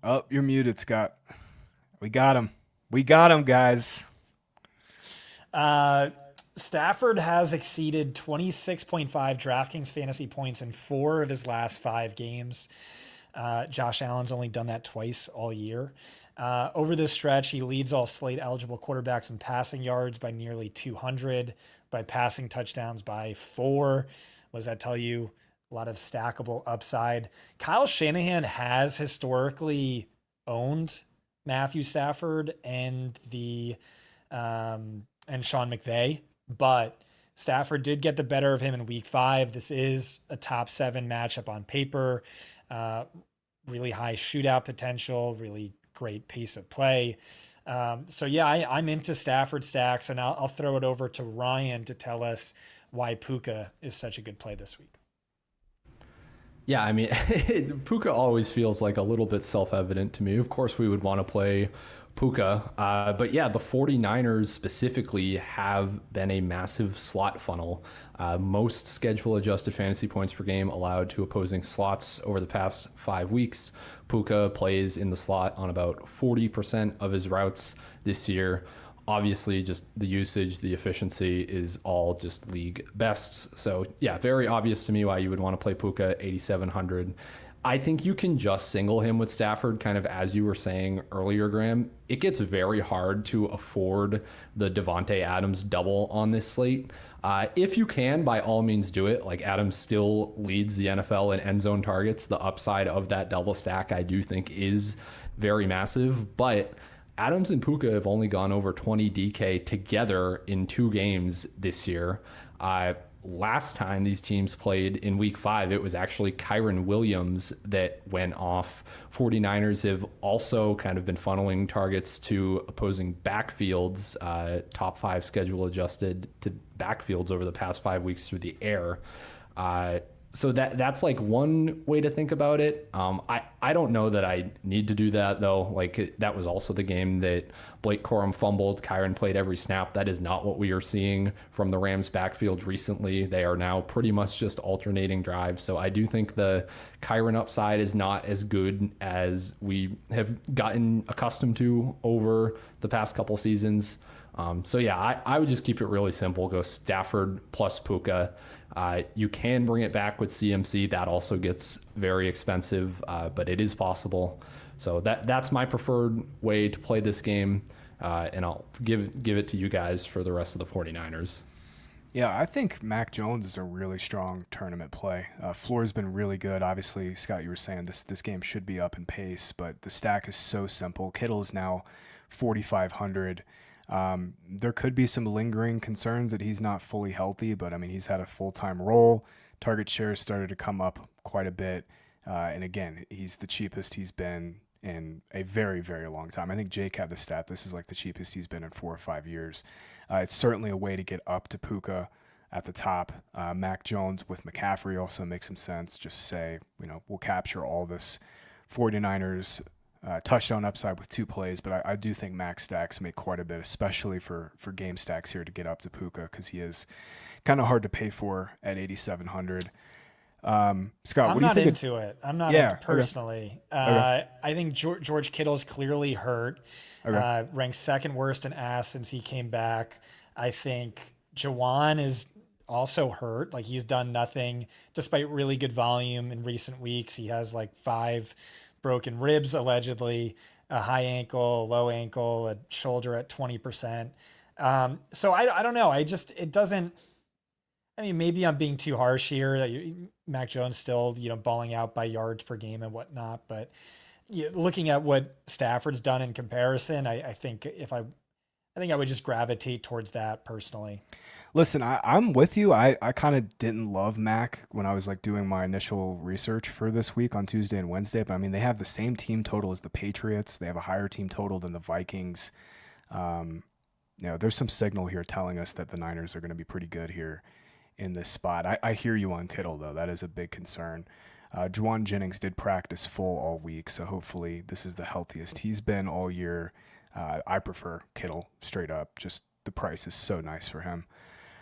Oh, you're muted, Scott. We got him. We got him, guys. Stafford has exceeded 26.5 DraftKings fantasy points in 4 of his last 5 games. Josh Allen's only done that twice all year. Over this stretch, he leads all slate eligible quarterbacks in passing yards by nearly 200, by passing touchdowns by 4. What does that tell you? A lot of stackable upside. Kyle Shanahan has historically owned Matthew Stafford and and Sean McVay, but Stafford did get the better of him in week 5. This is a top 7 matchup on paper. Really high shootout potential, really great pace of play. So yeah, I'm into Stafford stacks, and I'll throw it over to Ryan to tell us why Puka is such a good play this week. Yeah, I mean, Puka always feels like a little bit self-evident to me. Of course, we would want to play Puka. But yeah, the 49ers specifically have been a massive slot funnel. Most schedule-adjusted fantasy points per game allowed to opposing slots over the past 5 weeks. Puka plays in the slot on about 40% of his routes this year. Obviously, just the usage, the efficiency is all just league bests. So yeah, very obvious to me why you would want to play Puka 8,700. I think you can just single him with Stafford, kind of as you were saying earlier, Graham. It gets very hard to afford the Devontae Adams double on this slate. If you can, by all means do it. Like, Adams still leads the NFL in end zone targets. The upside of that double stack, I do think, is very massive. But Adams and Puka have only gone over 20 DK together in 2 games this year. Last time these teams played in week 5, it was actually Kyren Williams that went off. 49ers have also kind of been funneling targets to opposing backfields, top 5 schedule adjusted to backfields over the past 5 weeks through the air. So that's like one way to think about it. I don't know that I need to do that though. Like that was also the game that Blake Corum fumbled. Kyren played every snap. That is not what we are seeing from the Rams backfield recently. They are now pretty much just alternating drives. So I do think the Kyren upside is not as good as we have gotten accustomed to over the past couple seasons. So yeah, I would just keep it really simple. Go Stafford plus Puka. You can bring it back with CMC. That also gets very expensive, but it is possible. So that's my preferred way to play this game, and I'll give it to you guys for the rest of the 49ers. Yeah, I think Mac Jones is a really strong tournament play. Floor's been really good. Obviously, Scott, you were saying this game should be up in pace, but the stack is so simple. Kittle is now 4,500. There could be some lingering concerns that he's not fully healthy, but I mean, he's had a full-time role. Target share started to come up quite a bit. And again, he's the cheapest he's been in a very, very long time. I think Jake had the stat. This is like the cheapest he's been in 4 or 5 years. It's certainly a way to get up to Puka at the top. Mac Jones with McCaffrey also makes some sense. Just say, we'll capture all this 49ers touchdown upside with 2 plays, but I do think max stacks make quite a bit, especially for game stacks here to get up to Puka, because he is kind of hard to pay for at 8,700. Scott, what do you think? I'm not into it personally. Okay. I think George Kittle's clearly hurt. Okay. Ranked second worst in ass since he came back. I think Jawan is also hurt. Like, he's done nothing despite really good volume in recent weeks. He has like 5 broken ribs, allegedly, a high ankle, low ankle, a shoulder at 20%. So I don't know. It doesn't, I mean, maybe I'm being too harsh here. Mac Jones still, balling out by yards per game and whatnot. But looking at what Stafford's done in comparison, I think I would just gravitate towards that personally. Listen, I'm with you. I kind of didn't love Mac when I was like doing my initial research for this week on Tuesday and Wednesday, but I mean, they have the same team total as the Patriots. They have a higher team total than the Vikings. There's some signal here telling us that the Niners are going to be pretty good here in this spot. I hear you on Kittle, though. That is a big concern. Juwan Jennings did practice full all week, so hopefully this is the healthiest he's been all year. I prefer Kittle straight up. Just the price is so nice for him.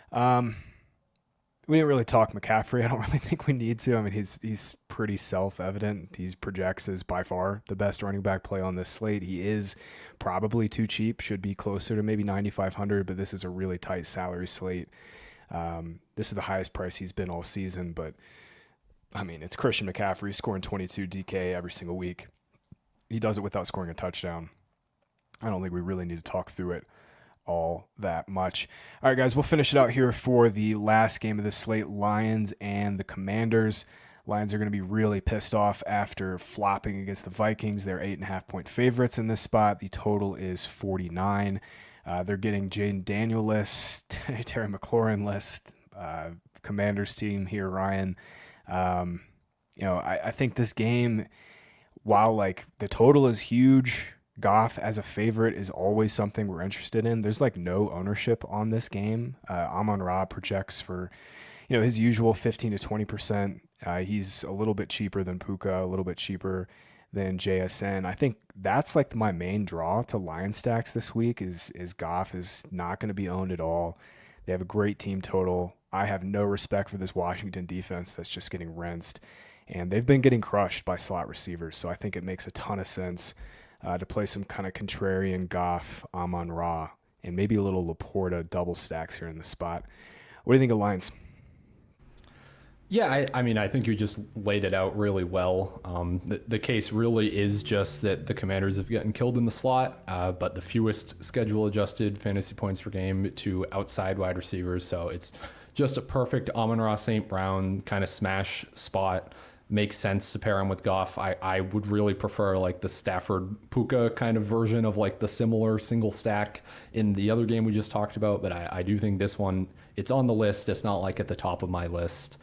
We didn't really talk McCaffrey. I don't really think we need to. I mean, he's pretty self-evident. He projects as by far the best running back play on this slate. He is probably too cheap, should be closer to maybe 9,500, but this is a really tight salary slate. This is the highest price he's been all season, but I mean, it's Christian McCaffrey scoring 22 DK every single week. He does it without scoring a touchdown. I don't think we really need to talk through it all that much. All right, guys, we'll finish it out here for the last game of the slate, Lions and the Commanders. Lions are going to be really pissed off after flopping against the Vikings. They're 8.5-point favorites in this spot. The total is 49. They're getting Jaden Daniel-less, Terry McLaurin-less, Commanders team here, Ryan. I think this game, while like the total is huge, Goff as a favorite is always something we're interested in. There's like no ownership on this game. Amon-Ra projects for, his usual 15 to 20%. He's a little bit cheaper than Puka, a little bit cheaper than JSN. I think that's like my main draw to Lion stacks this week is Goff is not going to be owned at all. They have a great team total. I have no respect for this Washington defense that's just getting rinsed, and they've been getting crushed by slot receivers. So I think it makes a ton of sense to play some kind of contrarian Goff, Amon-Ra, and maybe a little Laporta double stacks here in the spot. What do you think of Lions? Yeah, I mean, I think you just laid it out really well. The case really is just that the Commanders have gotten killed in the slot, but the fewest schedule-adjusted fantasy points per game to outside wide receivers. So it's just a perfect Amon-Ra St. Brown kind of smash spot. makes sense to pair him with Goff. I would really prefer like the Stafford Puka kind of version of like the similar single stack in the other game we just talked about. But I do think this one, it's on the list. It's not like at the top of my list.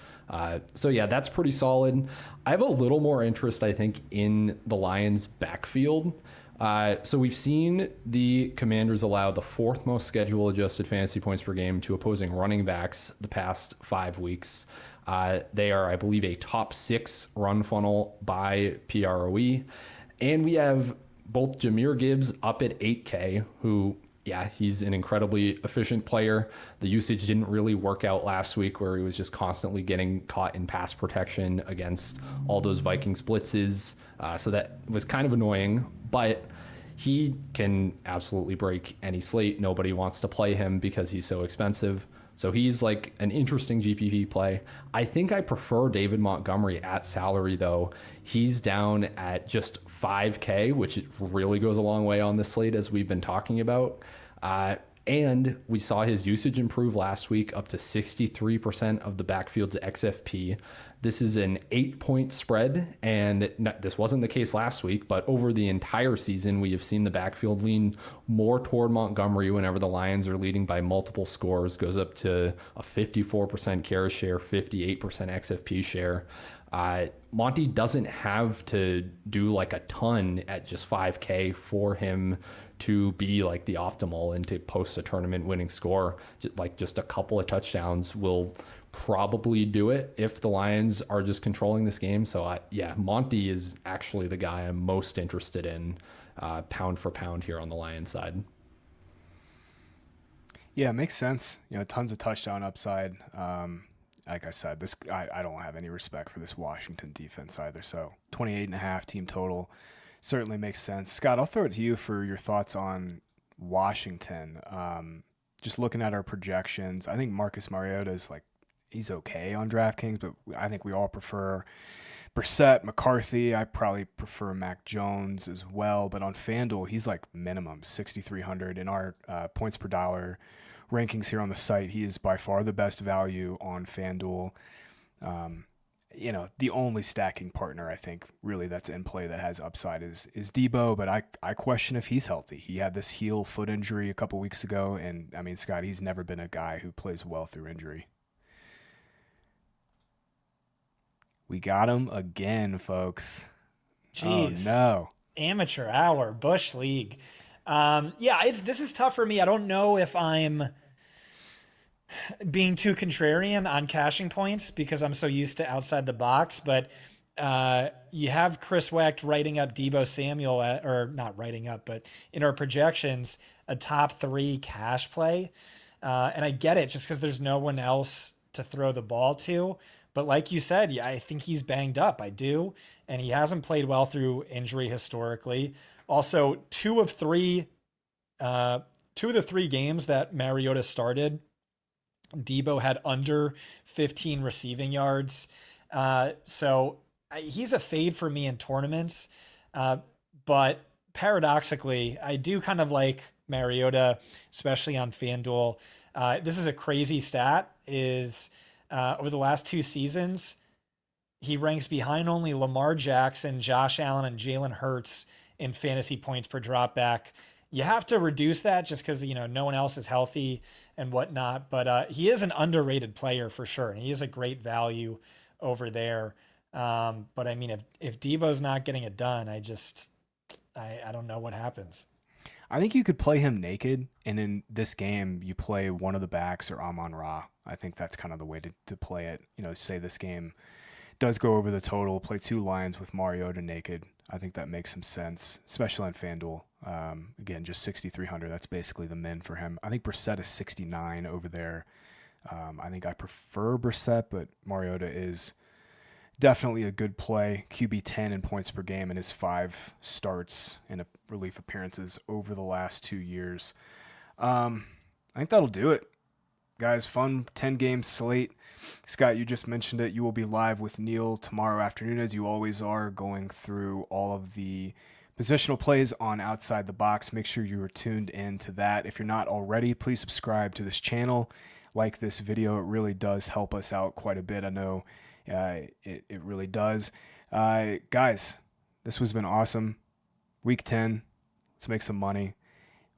So yeah, that's pretty solid. I have a little more interest, I think, in the Lions backfield. So we've seen the Commanders allow the fourth most schedule adjusted fantasy points per game to opposing running backs the past 5 weeks. They are, I believe, a top 6 run funnel by PROE. And we have both Jahmyr Gibbs up at 8K, who, yeah, he's an incredibly efficient player. The usage didn't really work out last week where he was just constantly getting caught in pass protection against all those Vikings blitzes. So that was kind of annoying, but he can absolutely break any slate. Nobody wants to play him because he's so expensive. So he's like an interesting GPP play. I think I prefer David Montgomery at salary, though. He's down at just 5K, which really goes a long way on this slate, as we've been talking about. And we saw his usage improve last week up to 63% of the backfield's XFP. This is an 8-point spread, and this wasn't the case last week, but over the entire season, we have seen the backfield lean more toward Montgomery whenever the Lions are leading by multiple scores, goes up to a 54% carry share, 58% XFP share. Monty doesn't have to do like a ton at just 5K for him to be like the optimal and to post a tournament winning score. Just a couple of touchdowns will probably do it if the Lions are just controlling this game. So yeah, Monty is actually the guy I'm most interested in pound for pound here on the Lions side. Yeah, it makes sense. Tons of touchdown upside. Like I said, I don't have any respect for this Washington defense either. So 28.5 team total certainly makes sense. Scott, I'll throw it to you for your thoughts on Washington. Just looking at our projections, I think Marcus Mariota is he's okay on DraftKings, but I think we all prefer Brissett, McCarthy. I probably prefer Mac Jones as well, but on FanDuel, he's like minimum 6,300 in our points per dollar rankings here on the site. He is by far the best value on FanDuel. The only stacking partner I think really that's in play that has upside is Debo, but I question if he's healthy. He had this heel foot injury a couple weeks ago, and I mean, Scott, he's never been a guy who plays well through injury. We got him again, folks. Jeez. Oh, no. Amateur hour, Bush League. This is tough for me. I don't know if I'm being too contrarian on caching points because I'm so used to outside the box, but you have Chris Wecht writing up Debo Samuel, or not writing up, but in our projections, a top 3 cash play. And I get it just because there's no one else to throw the ball to. But like you said, yeah, I think he's banged up. I do. And he hasn't played well through injury historically. Also, two of the 3 games that Mariota started, Debo had under 15 receiving yards. So he's a fade for me in tournaments. But paradoxically, I do kind of like Mariota, especially on FanDuel. This is a crazy stat, over the last 2 seasons, he ranks behind only Lamar Jackson, Josh Allen, and Jalen Hurts in fantasy points per dropback. You have to reduce that just because, no one else is healthy and whatnot. But he is an underrated player for sure, and he is a great value over there. But I mean, if Debo's not getting it done, I don't know what happens. I think you could play him naked, and in this game, you play one of the backs or Amon-Ra. I think that's kind of the way to play it. Say this game does go over the total, play 2 lines with Mariota naked. I think that makes some sense, especially on FanDuel. Again, just 6,300. That's basically the min for him. I think Brissett is 69 over there. I think I prefer Brissett, but Mariota is definitely a good play. QB 10 in points per game in his 5 starts and relief appearances over the last 2 years. I think that'll do it. Guys, fun 10-game slate. Scott, you just mentioned it. You will be live with Neil tomorrow afternoon, as you always are, going through all of the positional plays on Outside the Box. Make sure you are tuned in to that. If you're not already, please subscribe to this channel. Like this video. It really does help us out quite a bit. I know It really does. Guys, this has been awesome. Week 10. Let's make some money.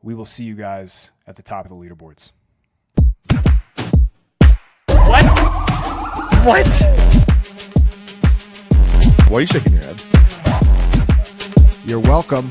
We will see you guys at the top of the leaderboards. What? Why are you shaking your head? You're welcome.